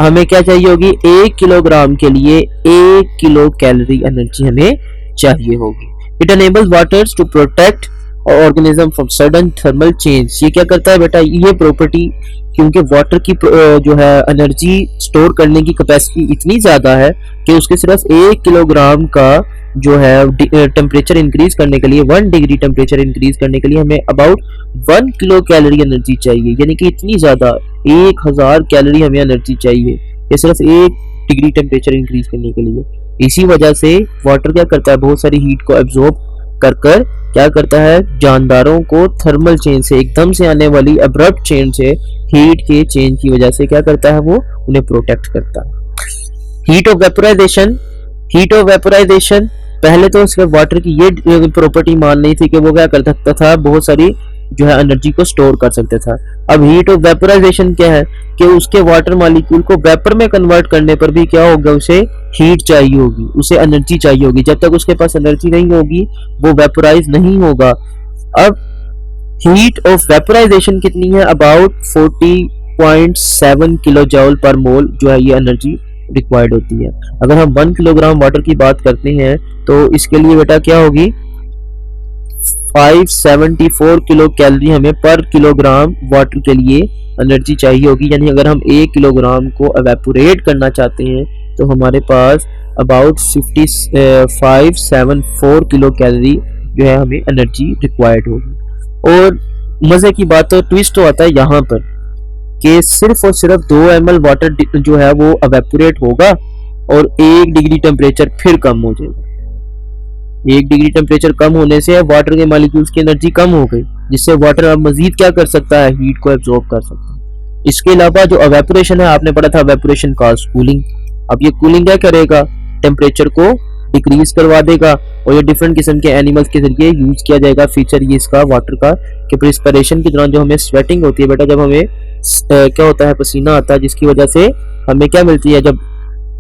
हमें क्या चाहिए होगी, 1 किलोग्राम के लिए 1 किलो कैलोरी एनर्जी हमें चाहिए होगी। It enables waters to protect organism from sudden thermal change। ये क्या करता है बेटा, ये प्रॉपर्टी, क्योंकि वाटर की जो है एनर्जी स्टोर करने की कैपेसिटी इतनी ज़्यादा है कि उसके सिर्फ 1 किलोग्राम का जो है टेम्परेचर इंक्रीज करने के लिए, 1 डिग्री टेम्परेचर इंक्रीज करने के लिए हमें अबाउट 1 किलो कैलोरी एनर्जी चाहिए, यानी कि इतनी ज़्यादा 1000 कैलोरी हमें एनर्जी चाहिए ये सिर्फ 1 डिग्री टेम्परेचर इंक्रीज करने के लिए। इसी वजह से वाटर क्या करता है, बहुत सारी हीट को एब्जॉर्ब कर क्या करता है, जानदारों को थर्मल चेंज से, एकदम से आने वाली अब्रप्ट चेंज से, हीट के चेंज की वजह से क्या करता है, वो उन्हें प्रोटेक्ट करता है। हीट ऑफ वेपोराइजेशन पहले तो सिर्फ वाटर की ये प्रॉपर्टी मान ली थी कि वो क्या कर सकता था, बहुत सारी जो है एनर्जी को स्टोर कर सकता था। अब हीट ऑफ वेपोराइजेशन क्या है कि उसके वाटर मॉलिक्यूल को वेपर में कन्वर्ट करने पर भी क्या होगा, उसे हीट चाहिए होगी, उसे एनर्जी चाहिए होगी। जब तक उसके पास एनर्जी नहीं होगी वो वेपोराइज नहीं होगा। अब हीट ऑफ वेपोराइजेशन कितनी है, अबाउट 40.7 किलो जूल पर मोल जो है ये एनर्जी रिक्वायर्ड होती है। अगर हम 1 किलोग्राम वाटर की बात करते हैं तो इसके लिए बेटा क्या होगी, 574 किलो कैलोरी हमें पर किलोग्राम वाटर के लिए एनर्जी चाहिए होगी। यानी अगर हम 1 किलोग्राम को एवेपोरेट करना चाहते हैं तो हमारे पास अबाउट 574 किलो कैलोरी जो है हमें एनर्जी रिक्वायर्ड होगी। और मजे की बात तो ट्विस्ट तो आता है यहाँ पर कि सिर्फ और सिर्फ 2 ml वाटर जो है वो एवेपोरेट होगा और 1 डिग्री टेम्परेचर फिर कम हो जाएगा। 1 डिग्री टेम्परेचर कम होने से वाटर के मॉलिक्यूल्स की एनर्जी कम हो गई, जिससे वाटर अब मजीद क्या कर सकता है, हीट को एब्जॉर्ब कर सकता है। इसके अलावा जो एवेपोरेशन है, आपने पढ़ा था एवेपोरेशन कॉज कूलिंग। अब ये कूलिंग क्या करेगा, टेम्परेचर को डिक्रीज करवा देगा और ये डिफरेंट किस्म के एनिमल्स के जरिए यूज किया जाएगा। फीचर ये इसका वाटर का कि प्रिस्पिरेशन के दौरान जो हमें स्वेटिंग होती है बेटा, जब हमें क्या होता है, पसीना आता है, जिसकी वजह से हमें क्या मिलती है, जब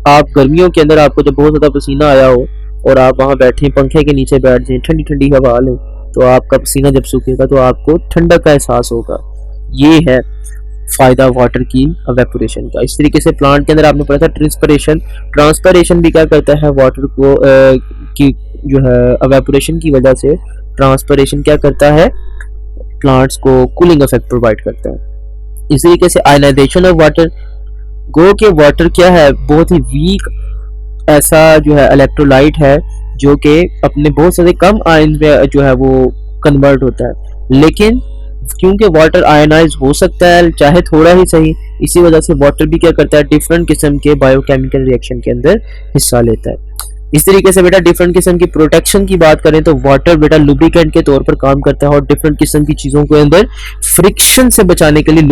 आप गर्मियों के अंदर आपको जब बहुत ज्यादा पसीना आया हो और आप वहां बैठे पंखे के नीचे बैठ जाएं, ठंडी ठंडी हवा लें, तो आपका पसीना जब सूखेगा तो आपको ठंडक का एहसास होगा। ये है फायदा वाटर की एवेपोरेशन का। इस तरीके से प्लांट के अंदर आपने पढ़ा था ट्रांसपिरेशन। ट्रांसपिरेशन भी क्या करता है, वाटर को की जो है एवेपोरेशन की वजह से ट्रांसपिरेशन क्या करता है, प्लांट्स को कूलिंग इफेक्ट प्रोवाइड करता है। इस तरीके से आयनाइजेशन ऑफ वाटर, गो के वाटर क्या है, बहुत ही वीक ऐसा जो है इलेक्ट्रोलाइट है जो कि अपने बहुत सारे कम आयन में जो है वो कन्वर्ट होता है, लेकिन क्योंकि वाटर आयनाइज हो सकता है चाहे थोड़ा ही सही, इसी वजह से वाटर भी क्या करता है, डिफरेंट किस्म के बायोकेमिकल रिएक्शन के अंदर हिस्सा लेता है। इस तरीके से बेटा डिफरेंट किस्म की प्रोटेक्शन की बात करें तो वाटर बेटा लुब्रिकेंट के तौर पर काम करता है और डिफरेंट किस्म की चीजों के अंदर फ्रिक्शन से बचाने के लिए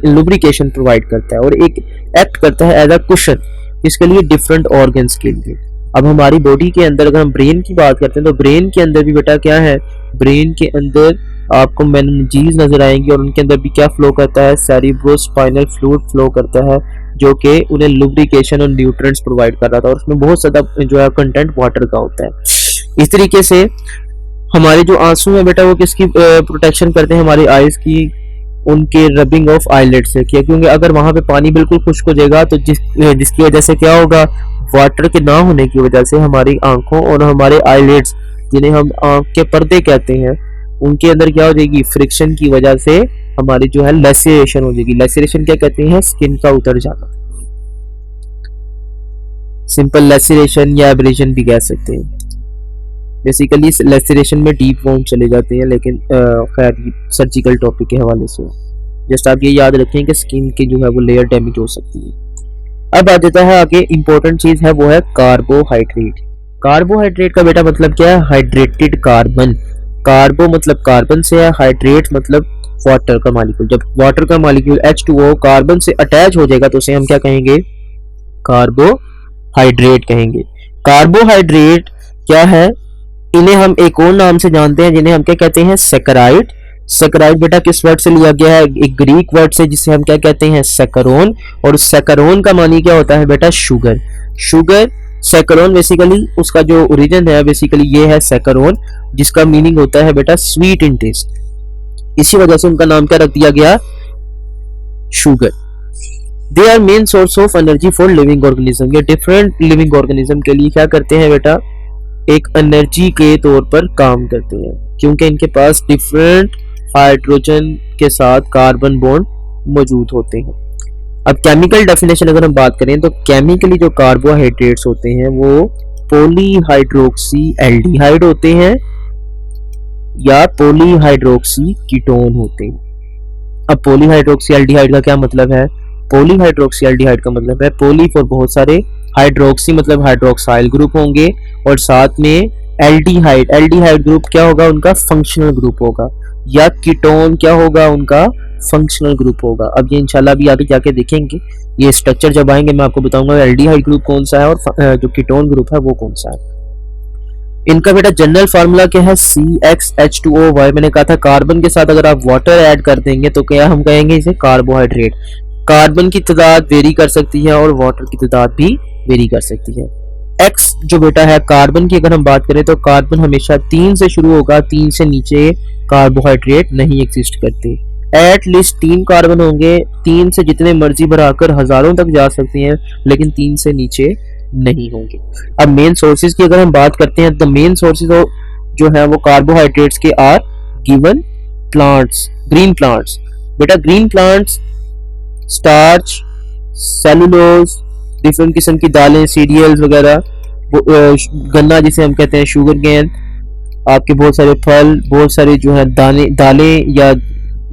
लुब्रिकेशन प्रोवाइड करता है और एक एक्ट करता है एज अ कुशन इसके लिए डिफरेंट ऑर्गन्स के लिए। अब हमारी बॉडी के अंदर अगर हम ब्रेन की बात करते हैं तो ब्रेन के अंदर भी बेटा क्या है, ब्रेन के अंदर आपको मेनिंजीज नजर आएंगी और उनके अंदर भी क्या फ्लो करता है, सेरिब्रोस्पाइनल फ्लूइड फ्लो करता है जो कि उन्हें लुब्रिकेशन और न्यूट्रिएंट्स प्रोवाइड कर रहा था और उसमें बहुत ज्यादा जो है कंटेंट वाटर का होता है। इस तरीके से हमारे जो आंसू है बेटा वो किसकी प्रोटेक्शन करते हैं, हमारी आईज की, उनके रबिंग ऑफ आईलिड से, क्योंकि अगर वहां पे पानी बिल्कुल खुश्क हो जाएगा तो जिसकी वजह से क्या होगा, वाटर के ना होने की वजह से हमारी आंखों और हमारे आईलिड्स जिन्हें हम आंख के पर्दे कहते हैं उनके अंदर क्या हो जाएगी, फ्रिक्शन की वजह से हमारी जो है लेसरेशन हो जाएगी। लेसरेशन क्या कहते हैं, स्किन का उतर जाना, सिंपल लेसरेशन या एब्रेशन भी कह सकते हैं। बेसिकली लेसरेशन में डीप वाउंड चले जाते हैं, लेकिन खैर सर्जिकल टॉपिक के हवाले से जस्ट आप ये याद रखें कि स्किन की जो है वो लेयर डैमेज हो सकती है। अब आ जाता है आगे इंपॉर्टेंट चीज है वो है कार्बोहाइड्रेट। कार्बोहाइड्रेट का बेटा मतलब क्या है, हाइड्रेटेड कार्बन। कार्बो मतलब कार्बन से है, हाइड्रेट मतलब वाटर का मॉलिक्यूल। जब वाटर का मॉलिक्यूल H2O कार्बन से अटैच हो जाएगा तो उसे हम क्या कहेंगे, कार्बोहाइड्रेट कहेंगे। कार्बोहाइड्रेट क्या है, इन्हें हम एक और नाम से जानते हैं जिन्हें हम क्या कहते हैं, सैकराइड। सैकराइड बेटा किस वर्ड से लिया गया है, एक ग्रीक वर्ड से जिसे हम क्या कहते हैं, सैकरोन। और सैकरोन का मानी क्या होता है बेटा, शुगर। शुगर सैकरोन बेसिकली उसका जो ओरिजिन है बेसिकली ये है सैकरोन, जिसका मीनिंग होता है बेटा स्वीट इन टेस्ट। इसी वजह से उनका नाम क्या रख दिया गया, sugar. They are main source of energy for living organism. ये डिफरेंट लिविंग ऑर्गेनिज्म के लिए क्या करते हैं बेटा, एक एनर्जी के तौर पर काम करते हैं, क्योंकि इनके पास डिफरेंट हाइड्रोजन के साथ कार्बन बॉन्ड मौजूद होते हैं। अब केमिकल डेफिनेशन अगर हम बात करें तो केमिकली जो कार्बोहाइड्रेट्स होते हैं वो पॉलीहाइड्रोक्सी एल्डिहाइड होते हैं या पॉलीहाइड्रोक्सी कीटोन होते हैं। अब पॉलीहाइड्रोक्सी एल्डिहाइड का क्या मतलब है, पॉलीहाइड्रोक्सी एल्डिहाइड का मतलब है पॉली फॉर बहुत सारे, हाइड्रोक्सी मतलब हाइड्रोक्साइल ग्रुप होंगे और साथ में एल्डिहाइड, एल्डिहाइड ग्रुप क्या होगा, उनका फंक्शनल ग्रुप होगा, या कीटोन क्या होगा, उनका फंक्शनल ग्रुप होगा। अब ये इंशाल्लाह भी आगे जाके देखेंगे, ये स्ट्रक्चर जब आएंगे मैं आपको बताऊंगा एल्डिहाइड ग्रुप कौन सा है और जो कीटोन ग्रुप है वो कौन सा है। इनका बेटा जनरल फार्मूला क्या है, CxH2O। मैंने कहा था कार्बन के साथ अगर आप वाटर ऐड कर देंगे तो क्या हम कहेंगे इसे, कार्बोहाइड्रेट। कार्बन की तादाद वेरी कर सकती है और वाटर की तादाद भी वेरी कर सकती है। X जो बेटा है कार्बन की अगर हम बात करें तो कार्बन हमेशा 3 से शुरू होगा, 3 से नीचे कार्बोहाइड्रेट नहीं एग्जिस्ट करते। एट लीस्ट 3 कार्बन होंगे, 3 से जितने मर्जी बढ़ाकर हजारों तक जा सकते हैं, लेकिन 3 से नीचे नहीं होंगे। अब मेन सोर्सेज की अगर हम बात करते हैं, द मेन सोर्सेज जो है वो कार्बोहाइड्रेट्स के are given plants, green plants. बेटा green plants starch, cellulose, different किस्म की दालें, सीरियल्स वगैरह, गन्ना जिसे हम कहते हैं शुगर केन, आपके बहुत सारे फल, बहुत सारे जो है दालें या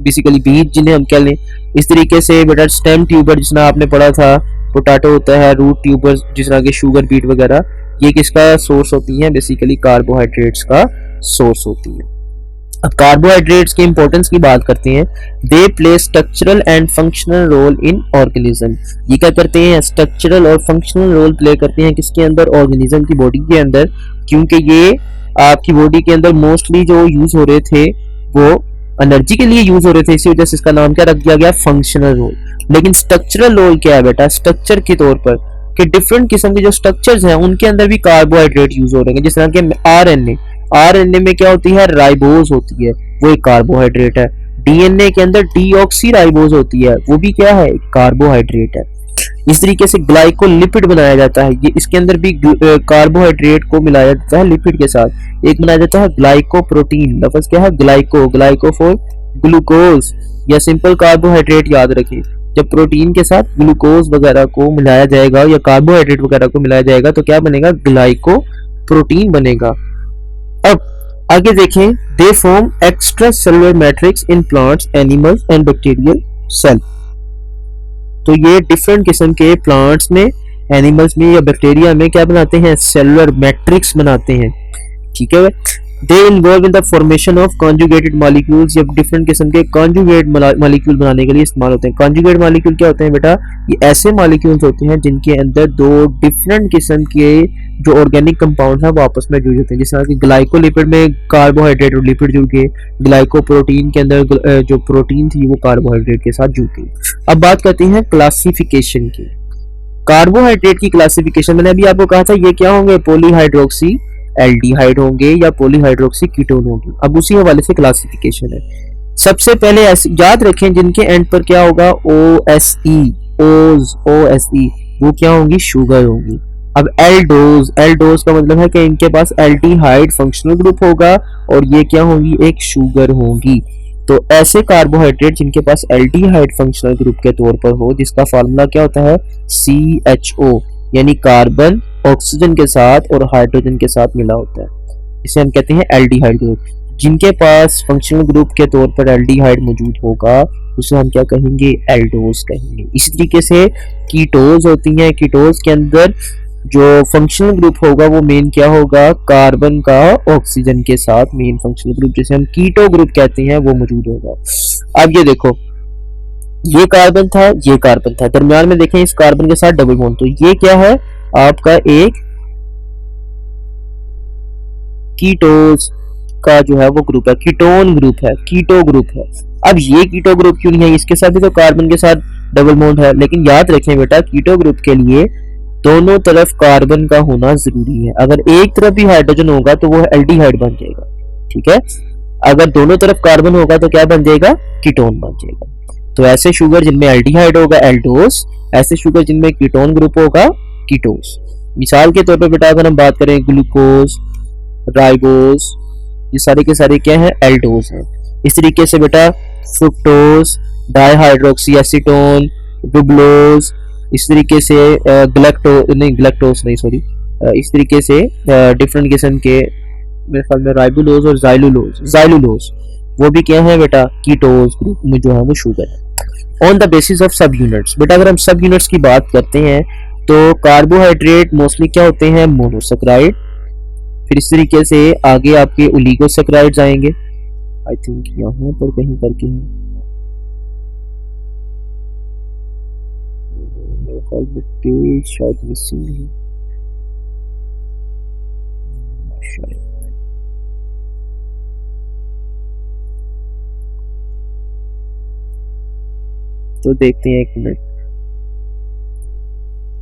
बेसिकली बीज जिन्हें हम कह लें। इस तरीके से बेटा स्टेम ट्यूबर जिसना आपने पढ़ा था, पोटैटो होता है, रूट ट्यूबर जिस तरह के शुगर बीट वगैरह, ये किसका सोर्स होती है, बेसिकली कार्बोहाइड्रेट्स का सोर्स होती है। अब कार्बोहाइड्रेट्स के इंपॉर्टेंस की बात करते हैं, they play structural and functional role in organism. ये क्या करते हैं, स्ट्रक्चरल और फंक्शनल रोल प्ले करते हैं किसके अंदर, ऑर्गेनिज्म की बॉडी के अंदर, क्योंकि ये आपकी बॉडी के अंदर मोस्टली जो यूज हो रहे थे वो एनर्जी के लिए यूज हो रहे थे, इसी वजह से इसका नाम क्या रख दिया गया, फंक्शनल रोल। लेकिन स्ट्रक्चरल रोल क्या है बेटा, स्ट्रक्चर के तौर पर कि डिफरेंट किस्म के जो स्ट्रक्चर्स हैं उनके अंदर भी कार्बोहाइड्रेट यूज हो रहे हैं, जिस तरह के आरएनए, आरएनए में क्या होती है, राइबोज होती है, वो एक कार्बोहाइड्रेट है। डीएनए के अंदर डीऑक्सीराइबोज होती है, वो भी क्या है, कार्बोहाइड्रेट है। इस तरीके से ग्लाइकोलिपिड बनाया जाता है, ये इसके अंदर भी कार्बोहाइड्रेट को मिलाया जाता है लिपिड के साथ। एक बनाया जाता है ग्लाइकोप्रोटीन, लफ्ज क्या है, ग्लाइको, ग्लाइको फॉर ग्लूकोज या सिंपल कार्बोहाइड्रेट याद रखें। जब प्रोटीन के साथ ग्लूकोज वगैरह को मिलाया जाएगा या कार्बोहाइड्रेट वगैरह को मिलाया जाएगा तो क्या बनेगा, ग्लाइको प्रोटीन बनेगा। अब आगे देखें, they form extracellular matrix in plants, animals and bacterial cell. तो ये डिफरेंट किस्म के प्लांट्स में, एनिमल्स में या बैक्टीरिया में क्या बनाते हैं, सेलुलर मैट्रिक्स बनाते हैं, ठीक है। They involve in the formation of conjugated molecules, जब डिफरेंट किस्म के कॉन्जुगेट मॉलिक्यूल बनाने के लिए इस्तेमाल होते हैं। कॉन्जुगेट मॉलिक्यूल क्या होते हैं बेटा, ये ऐसे मॉलिक्यूल्स होते हैं जिनके अंदर दो डिफरेंट किस्म के जो ऑर्गेनिक कंपाउंड्स हैं वो आपस में जुड़ जाते हैं। जैसे कि ग्लाइकोलिपिड में कार्बोहाइड्रेट और लिपिड जुड़ गए, ग्लाइकोप्रोटीन के अंदर जो प्रोटीन थी वो कार्बोहाइड्रेट के साथ जुड़ गई। अब बात करते हैं क्लासिफिकेशन की। कार्बोहाइड्रेट की क्लासिफिकेशन, मैंने अभी आपको कहा था ये क्या होंगे, पॉलीहाइड्रोक्सी एल्डिहाइड होंगे या पॉलीहाइड्रोक्सी कीटोन होंगे। अब उसी हवाले से क्लासिफिकेशन है। सबसे पहले याद रखें जिनके एंड पर क्या होगा, OSE, OSE, वो क्या होंगी, शुगर होंगी। अब एल्डोज, एल्डोज का मतलब है कि इनके पास एल्डिहाइड फंक्शनल ग्रुप होगा और ये क्या होंगी, एक शुगर होंगी। तो ऐसे कार्बोहाइड्रेट जिनके पास एल्डिहाइड फंक्शनल ग्रुप के तौर पर हो, जिसका फार्मूला क्या होता है, CHO, यानी कार्बन ऑक्सीजन के साथ और हाइड्रोजन के साथ मिला होता है, इसे हम कहते हैं एल्डिहाइड ग्रुप। जिनके पास फंक्शनल ग्रुप के तौर पर एल्डिहाइड मौजूद होगा उसे हम क्या कहेंगे, एल्डोज कहेंगे। इसी तरीके से कीटोज होती हैं, कीटोज के अंदर जो फंक्शनल ग्रुप होगा वो मेन क्या होगा, कार्बन का ऑक्सीजन के साथ मेन फंक्शनल ग्रुप जिसे हम कीटो ग्रुप कहते हैं वो मौजूद होगा। अब ये देखो, ये कार्बन था, ये कार्बन था, दरमियान में देखें इस कार्बन के साथ डबल बॉन्ड, तो ये क्या है आपका एक कीटोज का जो है वो ग्रुप है, कीटोन ग्रुप है, कीटो ग्रुप है। अब ये कीटो ग्रुप क्यों नहीं है, इसके साथ भी तो कार्बन के साथ डबल बॉन्ड है, लेकिन याद रखें बेटा कीटो ग्रुप के लिए दोनों तरफ कार्बन का होना जरूरी है। अगर एक तरफ भी हाइड्रोजन होगा तो वो एल्डिहाइड बन जाएगा, ठीक है। अगर दोनों तरफ कार्बन होगा तो क्या बन जाएगा, कीटोन बन जाएगा। तो ऐसे शुगर जिनमें एल्डिहाइड होगा एल्डोस, ऐसे शुगर जिनमें कीटोन ग्रुप होगा कीटोस। मिसाल के तौर पर बेटा अगर हम बात करें ग्लूकोज, राइबोस, ये सारे के सारे क्या है, एल्डोस हैं। इस तरीके से बेटा फ्रुक्टोज, डाइहाइड्रोक्सी एसीटोन, रुबलोज, इस तरीके से इस तरीके से डिफरेंट किस्म के मेरे ख्याल में राइबोलोज और जाइलुलोज वो भी क्या है बेटा, कीटोज ग्रुप में जो है वो शुगर है। ऑन द बेसिस ऑफ सब यूनिट्स, बेटा अगर हम सब यूनिट्स की बात करते हैं तो कार्बोहाइड्रेट मोस्टली क्या होते हैं, मोनोसैकेराइड। फिर इस तरीके से आगे आपके ओलिगोसैकेराइड्स आएंगे, आई थिंक यहाँ पर कहीं करके मेरे ख्याल में पेज शायद मिसिंग है, शायद तो देखते हैं, एक मिनट।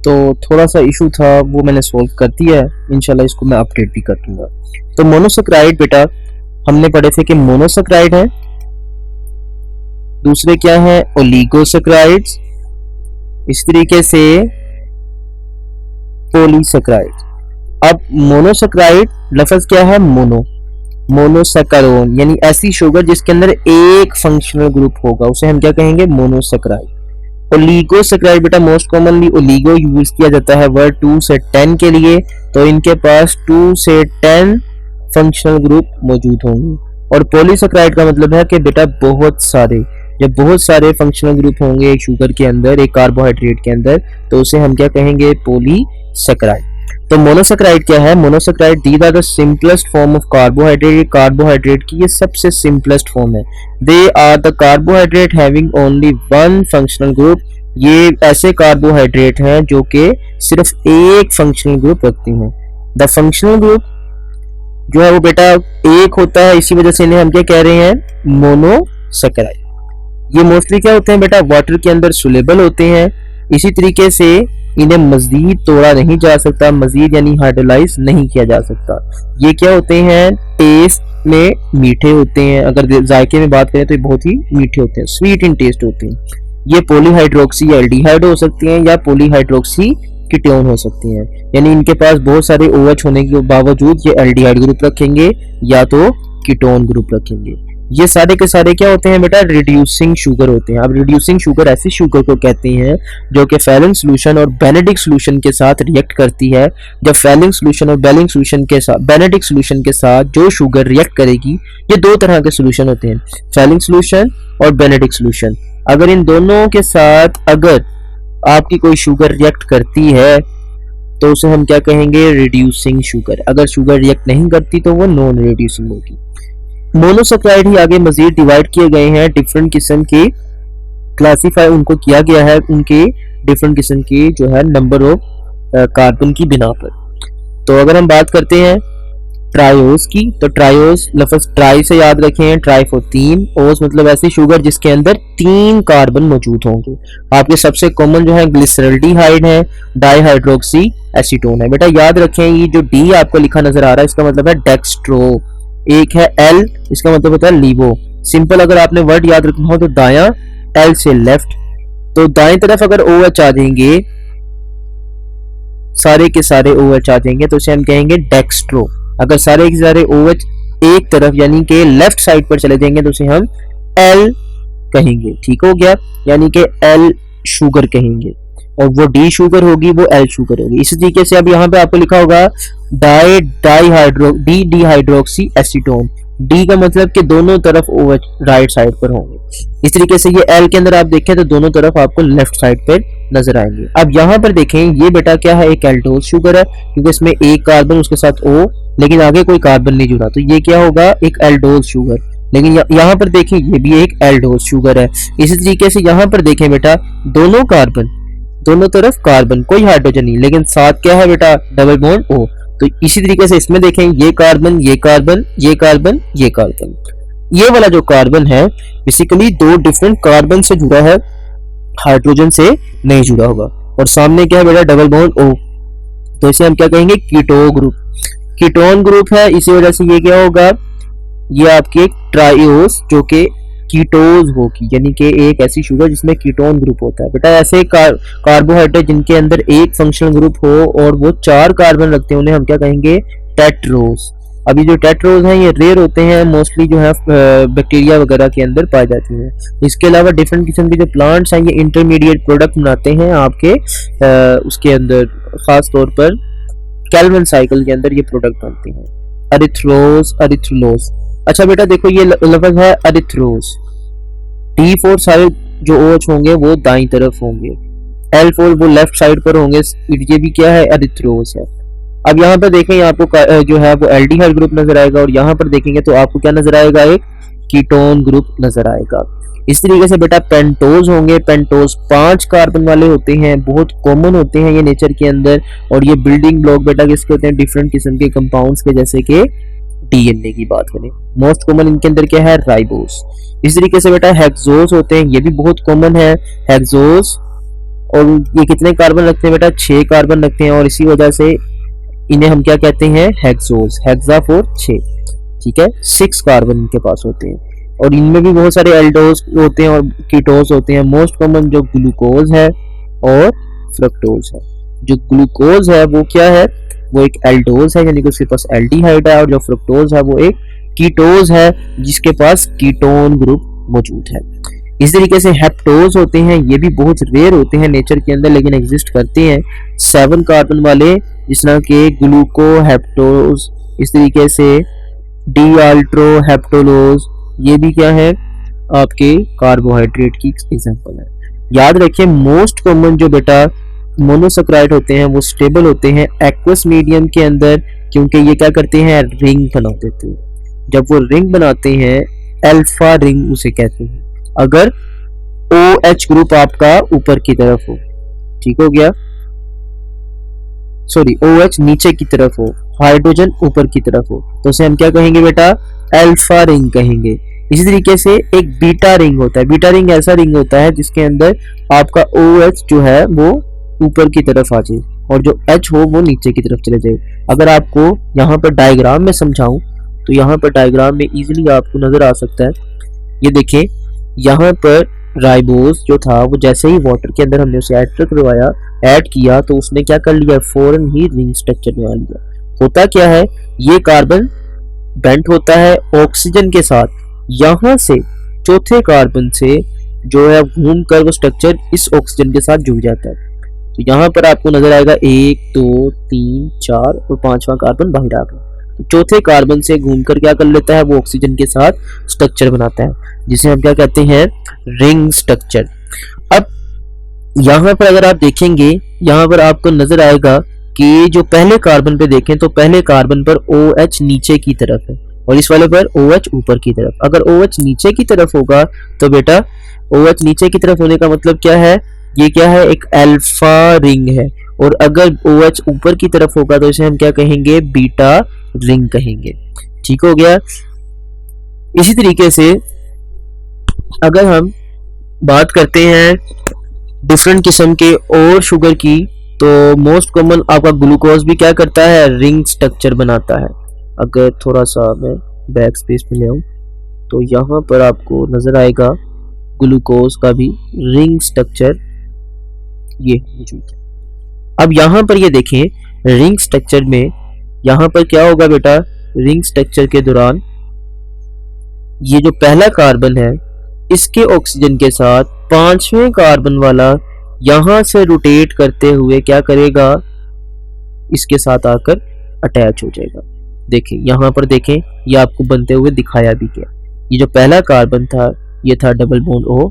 तो थोड़ा सा इशू था वो मैंने सॉल्व कर दिया है, इंशाल्लाह इसको मैं अपडेट भी कर दूंगा। तो मोनोसैकेराइड बेटा हमने पढ़े थे कि मोनोसैकेराइड है, दूसरे क्या है ओलिगोसैकेराइड्स, इस तरीके से पॉलीसैकेराइड। अब मोनोसैकेराइड लफ्ज क्या है, मोनोसैकेरोन, यानी ऐसी शुगर जिसके अंदर एक फंक्शनल ग्रुप होगा उसे हम क्या कहेंगे, मोनोसैकेराइड। ओलिगोसैकेराइड बेटा मोस्ट कॉमनली ओलिगो यूज किया जाता है वर्ड 2 से 10 के लिए, तो इनके पास 2 से 10 फंक्शनल ग्रुप मौजूद होंगे। और पॉलीसैकेराइड का मतलब है कि बेटा बहुत सारे, जब बहुत सारे फंक्शनल ग्रुप होंगे एक शुगर के अंदर, एक कार्बोहाइड्रेट के अंदर, तो उसे हम क्या कहेंगे, पॉलीसैकेराइड। तो मोनोसैकेराइड क्या है, monosaccharide these are the simplest form of carbohydrate, carbohydrate की ये सबसे सिंपलेस्ट फॉर्म है। They are the carbohydrate having only one functional group, ये ऐसे कार्बोहाइड्रेट हैं जो कि सिर्फ एक फंक्शनल ग्रुप रखते हैं। द फंक्शनल ग्रुप जो है वो बेटा एक होता है, इसी वजह से इन्हें हम क्या कह रहे हैं, मोनोसैकेराइड। ये मोस्टली क्या होते हैं बेटा, वाटर के अंदर सोल्यूबल होते हैं, इसी तरीके से इन्हें मजीद तोड़ा नहीं जा सकता, मजीद यानी हाइड्रोलाइज नहीं किया जा सकता। ये क्या होते हैं, टेस्ट में मीठे होते हैं, अगर जायके में बात करें तो ये बहुत ही मीठे होते हैं, स्वीट इन टेस्ट होते हैं। ये पॉलीहाइड्रोक्सी या एल्डिहाइड हो सकते हैं या पॉलीहाइड्रोक्सी कीटोन हो सकती हैं, यानी इनके पास बहुत सारे OH होने के बावजूद ये एल्डिहाइड ग्रुप रखेंगे या तो कीटोन ग्रुप रखेंगे। ये सारे के सारे क्या होते हैं बेटा, रिड्यूसिंग शुगर होते हैं। अब रिड्यूसिंग शुगर ऐसी शुगर को कहते हैं जो कि फैलिंग सोल्यूशन और बेनेडिक सोल्यूशन के साथ रिएक्ट करती है। जब फैलिंग सोल्यूशन और बेलिंग सोल्यूशन के साथ बेनेडिक सोल्यूशन के साथ जो शुगर रिएक्ट करेगी, ये दो तरह के सोल्यूशन होते हैं, फैलिंग सोल्यूशन और बेनेडिक सोल्यूशन। अगर इन दोनों के साथ अगर आपकी कोई शुगर रिएक्ट करती है तो उसे हम क्या कहेंगे, रिड्यूसिंग शुगर। अगर शुगर रिएक्ट नहीं करती तो वो नॉन रिड्यूसिंग होगी। मोनोसैकेराइड ही आगे मजीद डिवाइड किए गए हैं, डिफरेंट किस्म के क्लासीफाई उनको किया गया है उनके डिफरेंट किस्म के जो है नंबर ऑफ कार्बन की बिना पर। तो अगर हम बात करते हैं ट्रायोस की, तो ट्रायोस लफ्ज ट्राई से याद रखें, ट्राई फॉर तीन, ओस मतलब ऐसी शुगर जिसके अंदर 3 कार्बन मौजूद होंगे। आपके सबसे कॉमन जो है ग्लिसरल्डिहाइड है, डाईहाइड्रोक्सी एसीटोन है। बेटा याद रखें ये जो डी आपको लिखा नजर आ रहा है इसका मतलब है डेक्स्ट्रो, एक है एल, इसका मतलब होता है लीवो। सिंपल अगर आपने वर्ड याद रखना हो तो दायां, एल से लेफ्ट, तो दाएं तरफ अगर OH आ जाएंगे, सारे के सारे OH आ जाएंगे तो उसे हम कहेंगे डेक्स्ट्रो। अगर सारे के सारे OH एक तरफ यानी कि लेफ्ट साइड पर चले जाएंगे तो उसे हम एल कहेंगे। ठीक हो गया, यानी कि एल शुगर कहेंगे, और वो डी शुगर होगी वो एल शुगर होगी। इसी तरीके से अब यहाँ पे आपको लिखा होगा डिहाइड्रोक्सी एसीटोन, डी का मतलब कि दोनों तरफ OH राइट साइड पर होंगे। इस तरीके से ये एल के अंदर आप देखें तो दोनों तरफ आपको लेफ्ट साइड पर नजर आएंगे। अब यहाँ पर देखें ये बेटा क्या है, एक एल्डोज शुगर है, क्योंकि इसमें एक कार्बन उसके साथ O लेकिन आगे कोई कार्बन नहीं जुड़ा, तो ये क्या होगा, एक एल्डोज शुगर। लेकिन यहाँ पर देखें ये भी एक एल्डोज शुगर है। इसी तरीके से यहाँ पर देखें बेटा दोनों कार्बन, दोनों तरफ कार्बन, कोई हाइड्रोजन नहीं, लेकिन साथ क्या है बेटा, डबल बॉन्ड O। तो इसी तरीके से इसमें देखें ये कार्बन, ये कार्बन, ये कार्बन, ये कार्बन, ये वाला जो कार्बन है बेसिकली 2 डिफरेंट कार्बन से जुड़ा है, हाइड्रोजन से नहीं जुड़ा होगा। और सामने क्या है बेटा, डबल बॉन्ड O, तो इसे हम क्या कहेंगे, कीटो ग्रुप, कीटोन ग्रुप है। इसी वजह से ये क्या होगा, ये आपकी एक ट्राइओस जो कि कीटोज होगी, यानी कि एक ऐसी शुगर जिसमें कीटोन ग्रुप होता है। बेटा ऐसे कार्बोहाइड्रेट जिनके अंदर एक फंक्शनल ग्रुप हो और वो 4 कार्बन रखते हैं उन्हें हम क्या कहेंगे, टेट्रोज। अभी जो टेट्रोज हैं ये रेयर होते हैं, मोस्टली जो है बैक्टीरिया वगैरह के अंदर पाए जाती हैं। इसके अलावा डिफरेंट किस्म के जो प्लांट्स हैं ये इंटरमीडिएट प्रोडक्ट बनाते हैं आपके उसके अंदर, खास तौर पर कैल्विन साइकिल के अंदर ये प्रोडक्ट बनते हैं, अरिथ्रोज, अरिथ्रोलोज। अच्छा बेटा देखो ये लफ्ज है अरिथ्रोज, D4 सारे जो OH होंगे वो दाईं तरफ होंगे, L4 वो लेफ्ट साइड पर होंगे, ये भी क्या है, अरिथ्रोज है। अब यहाँ पर देखें आपको जो है वो एल्डिहाइड ग्रुप नजर आएगा, और यहाँ पर देखेंगे तो आपको क्या नजर आएगा, एक कीटोन ग्रुप नजर आएगा। इस तरीके से बेटा पेंटोज होंगे, पेंटोज 5 कार्बन वाले होते हैं, बहुत कॉमन होते हैं ये नेचर के अंदर, और ये बिल्डिंग ब्लॉक बेटा किसके होते हैं, डिफरेंट किस्म के कंपाउंड्स के, जैसे कि DNA की बात करें मोस्ट कॉमन इनके अंदर क्या है, राइबोस। इस तरीके से बेटा हेक्सोस होते हैं, ये भी बहुत कॉमन है हेक्सोस, और ये कितने कार्बन रखते हैं बेटा, 6 कार्बन रखते हैं, और इसी वजह से इन्हें हम क्या कहते हैं, हेक्सोस, हेक्सा 4 6, ठीक है, 6 कार्बन इनके पास होते हैं। और इनमें भी बहुत सारे एल्डोज होते हैं और कीटोज होते हैं। मोस्ट कॉमन जो ग्लूकोज है और फ्रक्टोज है। जो ग्लूकोज है वो क्या है, वो एक एल्डोज है, यानी कि उसके पास एल्डिहाइड है, और जो फ्रक्टोज है वो एक कीटोज है जिसके पास कीटोन ग्रुप मौजूद है। इस तरीके से हेप्टोज होते हैं, ये भी बहुत रेयर होते हैं नेचर के अंदर, लेकिन एग्जिस्ट करते हैं, 7 कार्बन वाले, जिस तरह के ग्लूको हेप्टोज। इस तरीके से डीआल्ट्रो हेप्टोलोज, ये भी क्या है, आपके कार्बोहाइड्रेट की एग्जांपल है। याद रखिए मोस्ट कॉमन जो बेटा मोनोसैकेराइड होते हैं वो स्टेबल होते हैं एक्वस मीडियम के अंदर, क्योंकि ये क्या करते हैं, रिंग बना देते हैं। जब वो रिंग बनाते हैं, अल्फा रिंग उसे कहते हैं, अगर OH ग्रुप आपका ऊपर की तरफ हो, ठीक हो गया, सॉरी OH नीचे की तरफ हो, हाइड्रोजन ऊपर की तरफ हो, तो उसे हम क्या कहेंगे बेटा, अल्फा रिंग कहेंगे। इसी तरीके से एक बीटा रिंग होता है। बीटा रिंग ऐसा रिंग होता है जिसके अंदर आपका OH जो है वो ऊपर की तरफ आ जाए और जो H हो वो नीचे की तरफ चले जाए। अगर आपको यहाँ पर डायग्राम में समझाऊं तो यहाँ पर डायग्राम में इजीली आपको नजर आ सकता है। ये देखें, यहाँ पर राइबोस जो था वो जैसे ही वाटर के अंदर हमने उसे ऐड किया तो उसने क्या कर लिया, फौरन ही रिंग स्ट्रक्चर बना लिया। होता क्या है, ये कार्बन बेंट होता है ऑक्सीजन के साथ, यहाँ से चौथे कार्बन से जो है घूम कर वो स्ट्रक्चर इस ऑक्सीजन के साथ जुड़ जाता है। तो यहाँ पर आपको नजर आएगा 1 2 3 4 और 5वां कार्बन बाहर आ गया। तो चौथे कार्बन से घूमकर क्या कर लेता है, वो ऑक्सीजन के साथ स्ट्रक्चर बनाता है, जिसे हम क्या कहते हैं, रिंग स्ट्रक्चर। अब यहाँ पर अगर आप देखेंगे, यहाँ पर आपको नजर आएगा कि जो पहले कार्बन पे देखें तो पहले कार्बन पर OH नीचे की तरफ है और इस वाले पर OH ऊपर की तरफ। अगर OH नीचे की तरफ होगा तो बेटा OH नीचे की तरफ होने का मतलब क्या है, ये क्या है, एक अल्फा रिंग है। और अगर OH ऊपर की तरफ होगा तो इसे हम क्या कहेंगे, बीटा रिंग कहेंगे। ठीक हो गया। इसी तरीके से अगर हम बात करते हैं डिफरेंट किस्म के और शुगर की, तो मोस्ट कॉमन आपका ग्लूकोज भी क्या करता है, रिंग स्ट्रक्चर बनाता है। अगर थोड़ा सा मैं बैक स्पेस में ले आऊं तो यहाँ पर आपको नजर आएगा ग्लूकोज का भी रिंग स्ट्रक्चर ये मौजूद है। अब यहाँ पर ये देखें, रिंग स्ट्रक्चर में यहाँ पर क्या होगा बेटा, रिंग स्ट्रक्चर के दौरान ये जो पहला कार्बन है इसके ऑक्सीजन के साथ 5वें कार्बन वाला यहाँ से रोटेट करते हुए क्या करेगा, इसके साथ आकर अटैच हो जाएगा। देखें यहाँ पर देखें, ये आपको बनते हुए दिखाया भी गया। ये जो पहला कार्बन था ये था डबल बॉन्ड O।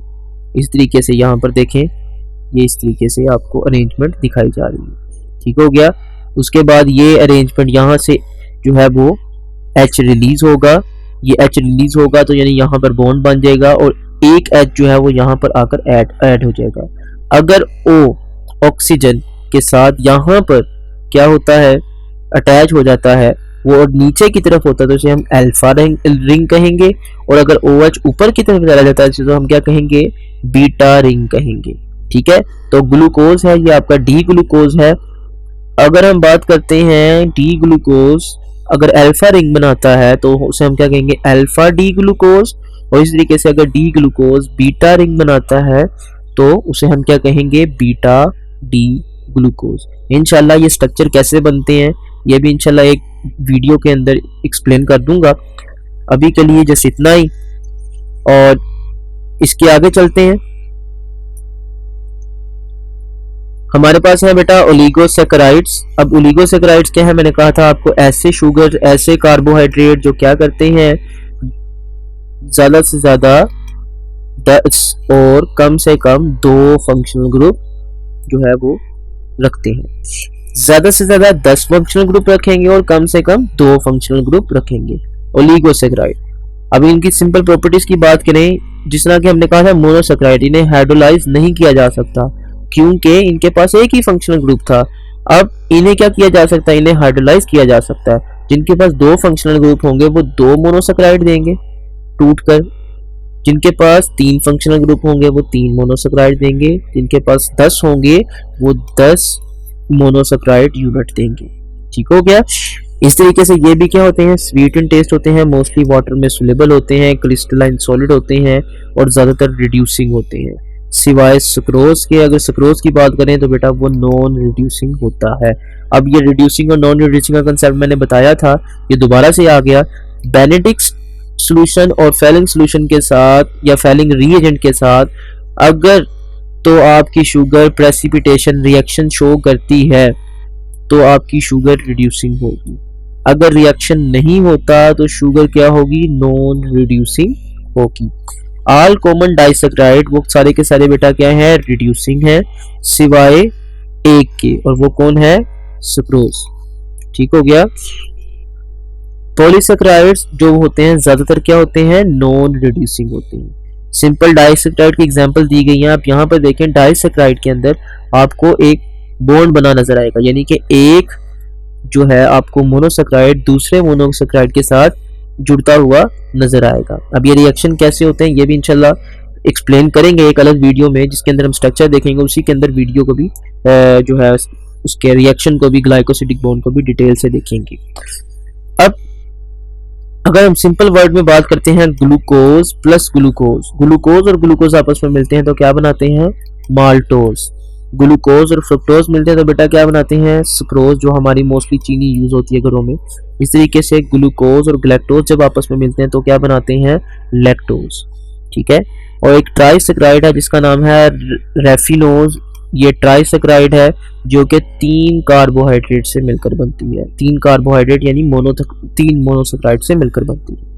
इस तरीके से यहाँ पर देखें, ये इस तरीके से आपको अरेंजमेंट दिखाई जा रही है। ठीक हो गया। उसके बाद ये अरेंजमेंट यहाँ से जो है वो H रिलीज होगा। ये H रिलीज होगा तो यानी यहाँ पर बॉन्ड बन जाएगा और एक H जो है वो यहाँ पर आकर ऐड हो जाएगा। अगर O ऑक्सीजन के साथ यहाँ पर क्या होता है, अटैच हो जाता है, वो नीचे की तरफ होता है तो इसे हम अल्फा रिंग कहेंगे। और अगर OH ऊपर की तरफ चला जाता है तो हम क्या कहेंगे, बीटा रिंग कहेंगे। ठीक है। तो ग्लूकोज है, ये आपका डी ग्लूकोज है। अगर हम बात करते हैं डी ग्लूकोज अगर अल्फा रिंग बनाता है तो उसे हम क्या कहेंगे, अल्फा डी ग्लूकोज। और इस तरीके से अगर डी ग्लूकोज बीटा रिंग बनाता है तो उसे हम क्या कहेंगे, बीटा डी ग्लूकोज। इंशाल्लाह ये स्ट्रक्चर कैसे बनते हैं ये भी इंशाल्लाह एक वीडियो के अंदर एक्सप्लेन कर दूंगा। अभी के लिए जैसे इतना ही और इसके आगे चलते हैं। हमारे पास है बेटा ओलिगोसैकेराइड्स। अब ओलिगोसैकेराइड्स क्या है, मैंने कहा था आपको, ऐसे शुगर ऐसे कार्बोहाइड्रेट जो क्या करते हैं, ज्यादा से ज्यादा 10 और कम से कम 2 फंक्शनल ग्रुप जो है वो रखते हैं। ज्यादा से ज्यादा 10 फंक्शनल ग्रुप रखेंगे और कम से कम 2 फंक्शनल ग्रुप रखेंगे ओलिगोसैकेराइड। अब इनकी सिंपल प्रॉपर्टीज की बात करें, जिस तरह कि हमने कहा था मोनोसैकेराइड, इन्हें हाइड्रोलाइज नहीं किया जा सकता क्योंकि इनके पास एक ही फंक्शनल ग्रुप था। अब इन्हें क्या किया जा सकता है, इन्हें हाइड्रोलाइज किया जा सकता है। जिनके पास 2 फंक्शनल ग्रुप होंगे वो 2 मोनोसैकेराइड देंगे टूटकर। जिनके पास 3 फंक्शनल ग्रुप होंगे वो 3 मोनोसैकेराइड देंगे। जिनके पास 10 होंगे वो 10 मोनोसैकेराइड यूनिट देंगे। ठीक हो गया। इस तरीके से ये भी क्या होते हैं, स्वीट इन टेस्ट होते हैं, मोस्टली वाटर में सोल्यूबल होते हैं, क्रिस्टलाइन सॉलिड होते हैं और ज्यादातर रिड्यूसिंग होते हैं, सिवाय सुक्रोज के। अगर सुक्रोज की बात करें तो बेटा वो नॉन रिड्यूसिंग होता है। अब ये रिड्यूसिंग और नॉन रिड्यूसिंग का कंसेप्ट मैंने बताया था, ये दोबारा से आ गया। बेनेडिक्ट सॉल्यूशन और फेलिंग सॉल्यूशन के साथ या फेलिंग रिएजेंट के साथ अगर तो आपकी शुगर प्रेसिपिटेशन रिएक्शन शो करती है तो आपकी शुगर रिड्यूसिंग होगी। अगर रिएक्शन नहीं होता तो शुगर क्या होगी, नॉन रिड्यूसिंग होगी। ऑल कॉमन डाइसैकेराइड वो सारे के सारे बेटा क्या है, रिड्यूसिंग है, सिवाय एक के, और वो कौन है, सुक्रोज। ठीक हो गया। पॉलीसैकेराइड्स जो होते हैं ज्यादातर क्या होते हैं, नॉन रिड्यूसिंग होते हैं। सिंपल डाइसैकेराइड की एग्जांपल दी गई है। आप यहाँ पर देखें, डाइसैकेराइड के अंदर आपको एक बॉन्ड बना नजर आएगा, यानी कि एक जो है आपको मोनोसैकेराइड दूसरे मोनोसैकेराइड के साथ जुड़ता हुआ नजर आएगा। अब ये रिएक्शन कैसे होते हैं ये भी इंशाल्लाह एक्सप्लेन करेंगे एक अलग वीडियो में, जिसके अंदर हम स्ट्रक्चर देखेंगे, उसी के अंदर वीडियो को भी जो है उसके रिएक्शन को भी, ग्लाइकोसिडिक बॉन्ड को भी डिटेल से देखेंगे। अब अगर हम सिंपल वर्ड में बात करते हैं, ग्लूकोज प्लस ग्लूकोज, ग्लूकोज और ग्लूकोज आपस में मिलते हैं तो क्या बनाते हैं, माल्टोज। ग्लूकोज और फ्रुक्टोज मिलते हैं तो बेटा क्या बनाते हैं, सुक्रोज, जो हमारी मोस्टली चीनी यूज होती है घरों में। इस तरीके से ग्लूकोज और गैलेक्टोज जब आपस में मिलते हैं तो क्या बनाते हैं, लैक्टोज। ठीक है। और एक ट्राइसेक्राइड है जिसका नाम है रेफिनोज। ये ट्राइसेक्राइड है जो कि 3 कार्बोहाइड्रेट से मिलकर बनती है। 3 कार्बोहाइड्रेट यानी 3 मोनोसेक्राइड से मिलकर बनती है।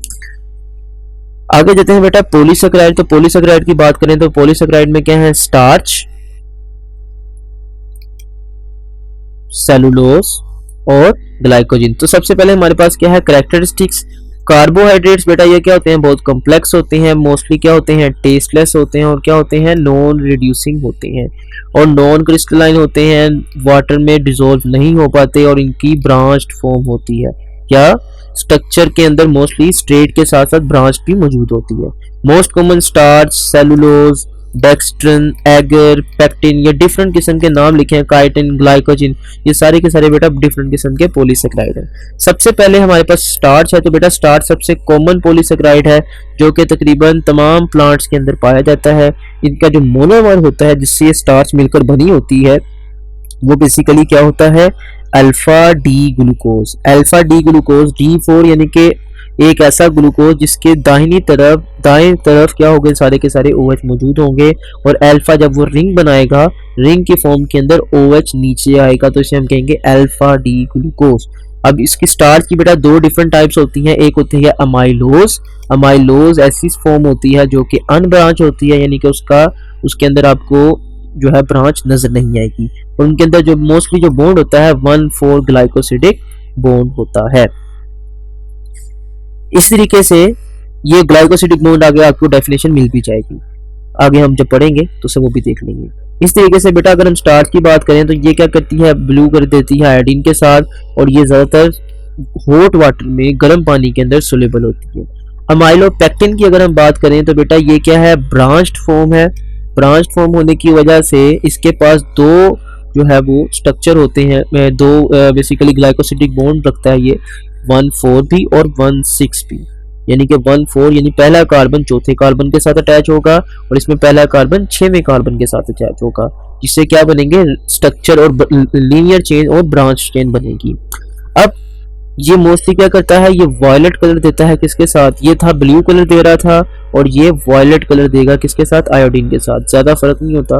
आगे जाते हैं बेटा पॉलीसेक्राइड। तो पॉलीसेक्राइड की बात करें तो पॉलीसेक्राइड में क्या है, स्टार्च, सेलुलोज और ग्लाइकोजन। तो सबसे पहले हमारे पास क्या है, कैरेक्टरिस्टिक्स। कार्बोहाइड्रेट्स बेटा ये क्या होते हैं, बहुत कॉम्प्लेक्स होते हैं, मोस्टली क्या होते हैं, टेस्टलेस होते हैं और क्या होते हैं, नॉन रिड्यूसिंग होते हैं और नॉन क्रिस्टलाइन होते हैं, वाटर में डिसॉल्व नहीं हो पाते और इनकी ब्रांच्ड फॉर्म होती है। क्या स्ट्रक्चर के अंदर मोस्टली स्ट्रेट के साथ साथ ब्रांच भी मौजूद होती है। Most common starch, cellulose, dextrin, agar, pectin, ये डिफरेंट किस्म के नाम लिखे हैं, काइटिन, ग्लाइकोजन, ये सारे के सारे बेटा डिफरेंट किस्म के पॉलीसेक्राइड हैं। सबसे पहले हमारे पास स्टार्च है। तो बेटा स्टार्च सबसे कॉमन पॉलीसेक्राइड है जो कि तकरीबन तमाम प्लांट्स के अंदर पाया जाता है। इनका जो मोनोमर होता है जिससे ये स्टार्च मिलकर बनी होती है वो बेसिकली क्या होता है, alpha D glucose. Alpha D glucose, D4 यानी कि एक ऐसा ग्लूकोज जिसके दाहिनी तरफ, दाएं तरफ क्या होंगे, सारे के सारे OH मौजूद होंगे और अल्फा जब वो रिंग बनाएगा, रिंग की फॉर्म के अंदर OH नीचे आएगा तो इसे हम कहेंगे अल्फा डी ग्लूकोज। अब इसकी स्टार्च की बेटा 2 डिफरेंट टाइप्स होती हैं। एक होती है अमाइलोज। अमाइलोज ऐसी फॉर्म होती है जो कि अनब्रांच होती है, यानी कि उसके अंदर आपको जो है ब्रांच नजर नहीं आएगी और उनके अंदर जो मोस्टली जो बॉन्ड होता है 1,4 ग्लाइकोसिडिक बॉन्ड होता है। इस तरीके से ये ग्लाइकोसिडिक बॉन्ड आगे आपको डेफिनेशन मिल भी जाएगी, आगे हम जब पढ़ेंगे तो सब वो भी देख लेंगे। इस तरीके से बेटा अगर हम स्टार्च की बात करें तो ये क्या करती है, ब्लू कर देती है आयोडीन के साथ और ये ज्यादातर हॉट वाटर में, गर्म पानी के अंदर सोल्यूबल होती है। अमाइलोपेक्टिन की अगर हम बात करें तो बेटा ये क्या है, ब्रांच्ड फॉर्म है। ब्रांच्ड फॉर्म होने की वजह से इसके पास 2 जो है वो स्ट्रक्चर होते हैं, 2 बेसिकली ग्लाइकोसिडिक बॉन्ड रखता है ये, 1,4 भी और 1,6 भी। यानी कि 1,4 यानी पहला कार्बन चौथे कार्बन के साथ अटैच होगा और इसमें पहला कार्बन 6वें कार्बन के साथ अटैच होगा, जिससे क्या बनेंगे, स्ट्रक्चर और लीनियर चेन और ब्रांच चेन बनेगी। अब ये मोस्टली क्या करता है, ये वायलेट कलर देता है किसके साथ, ये था ब्लू कलर दे रहा था और ये वायलेट कलर देगा किसके साथ, आयोडीन के साथ। ज्यादा फर्क नहीं होता,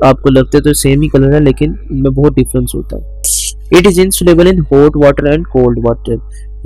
आपको लगते तो सेम ही कलर है लेकिन इनमें बहुत डिफरेंस होता है। It is insoluble in hot water and cold water.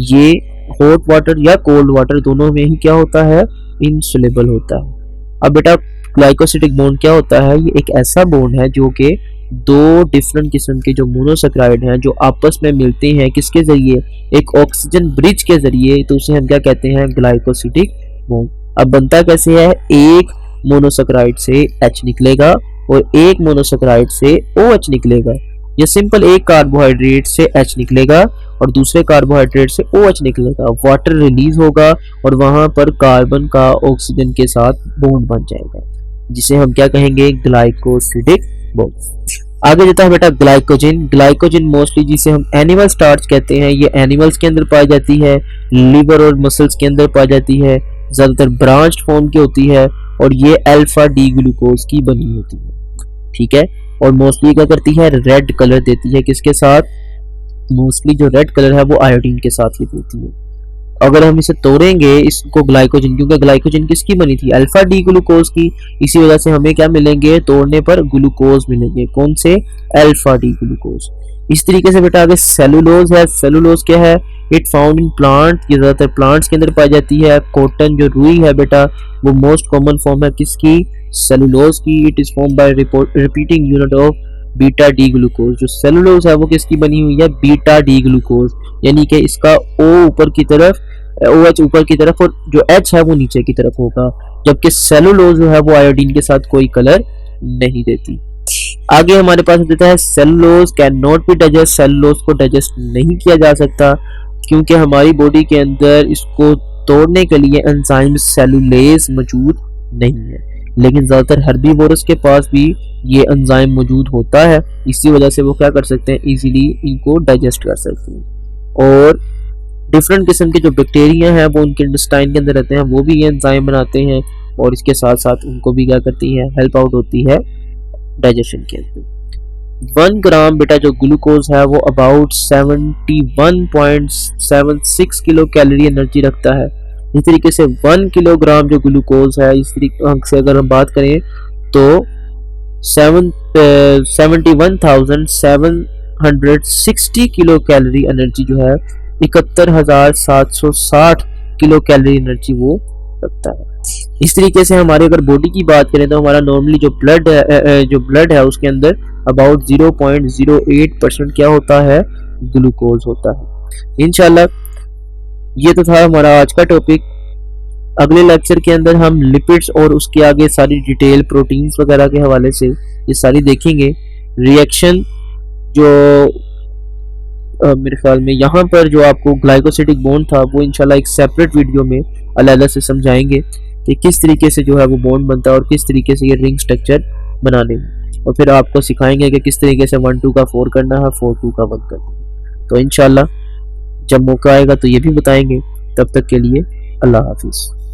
ये हॉट वाटर या कोल्ड वाटर दोनों में ही क्या होता है, इनसोल्युबल होता है। अब बेटा ग्लाइकोसिडिक बॉन्ड क्या होता है, ये एक ऐसा बॉन्ड है जो कि 2 डिफरेंट किस्म के जो मोनोसेक्राइड हैं जो आपस में मिलते हैं किसके जरिए, एक ऑक्सीजन ब्रिज के जरिए, तो उसे हम क्या कहते हैं, ग्लाइकोसिडिक बॉन्ड। अब बनता कैसे है, एक मोनोसेक्राइड से H निकलेगा और एक मोनोसेक्राइड से OH निकलेगा। ये सिंपल एक कार्बोहाइड्रेट से H निकलेगा और दूसरे कार्बोहाइड्रेट से OH निकलेगा, वाटर रिलीज होगा और वहां पर कार्बन का ऑक्सीजन के साथ बॉन्ड बन जाएगा, जिसे हम क्या कहेंगे, ग्लाइकोसिडिक बॉन्ड। आगे जाता है बेटा ग्लाइकोजन। ग्लाइकोजन मोस्टली जिसे हम एनिमल स्टार्च कहते हैं, ये एनिमल्स के अंदर पाई जाती है, लिवर और मसल्स के अंदर पाई जाती है, ज्यादातर ब्रांच्ड फॉर्म की होती है और ये अल्फा डी ग्लूकोज की बनी होती है। ठीक है। और मोस्टली क्या करती है, रेड कलर देती है किसके साथ, मोस्टली जो रेड कलर है वो आयोडीन के साथ ही देती है। अगर हम इसे तोड़ेंगे इसको ग्लाइकोजन, क्योंकि ग्लाइकोजन किसकी बनी थी, अल्फा डी ग्लूकोज की, इसी वजह से हमें क्या मिलेंगे, तोड़ने पर ग्लूकोज मिलेंगे, कौन से, अल्फा डी ग्लूकोज। इस तरीके से बेटा आगे सेलुलोज है। सेलुलोज क्या है, इट फाउंड इन प्लांट, ये ज्यादातर प्लांट्स के अंदर पाई जाती है। कॉटन जो रुई है बेटा वो मोस्ट कॉमन फॉर्म है किसकी, सेलुलोज की। It is form by repeating unit of beta D glucose. जो सेलुलोज है वो किसकी बनी हुई है, बीटा डी ग्लूकोज, यानी कि इसका O ऊपर की तरफ, OH ऊपर की तरफ और जो H है वो नीचे की तरफ होगा, जबकि सेलुलोज जो है वो आयोडीन के साथ कोई कलर नहीं देती। आगे हमारे पास देता है cellulose can not be digest. Cellulose को डाइजेस्ट नहीं किया जा सकता, क्योंकि हमारी बॉडी के अंदर इसको तोड़ने के लिए एंजाइम सेलुलेज मौजूद नहीं है, लेकिन ज़्यादातर हर्बीवोरस के पास भी ये एंजाइम मौजूद होता है। इसी वजह से वो क्या कर सकते हैं, इजीली इनको डाइजेस्ट कर सकते हैं। और डिफरेंट किस्म के जो बैक्टीरिया हैं वो उनके इंटेस्टाइन के अंदर रहते हैं, वो भी ये एंजाइम बनाते हैं और इसके साथ साथ उनको भी क्या करती है, हेल्प आउट होती है डाइजेशन के अंदर। 1 ग्राम बेटा जो ग्लूकोज है वो अबाउट 71.76 किलो कैलोरी एनर्जी रखता है। इस तरीके से 1 किलोग्राम जो ग्लूकोज है, इस तरीके से अगर हम बात करें तो 71,760 किलो कैलोरी एनर्जी जो है, 71,760 किलो कैलोरी एनर्जी वो रखता है। इस तरीके से हमारे अगर बॉडी की बात करें तो हमारा नॉर्मली जो ब्लड है उसके अंदर अबाउट 0.08% क्या होता है, ग्लूकोज होता है। इंशाल्लाह ये तो था हमारा आज का टॉपिक। अगले लेक्चर के अंदर हम लिपिड्स और उसके आगे सारी डिटेल प्रोटीन्स वगैरह के हवाले से ये सारी देखेंगे। रिएक्शन जो मेरे ख्याल में यहाँ पर जो आपको ग्लाइकोसिडिक बॉन्ड था वो इंशाल्लाह एक सेपरेट वीडियो में अलग से समझाएंगे कि किस तरीके से जो है वो बॉन्ड बनता है और किस तरीके से ये रिंग स्ट्रक्चर बनाने हैं, और फिर आपको सिखाएंगे कि किस तरीके से 1 2 का 4 करना है, 4 2 का 1 करना है। तो इंशाल्लाह जब मौका आएगा तो ये भी बताएंगे। तब तक के लिए अल्लाह हाफिज़।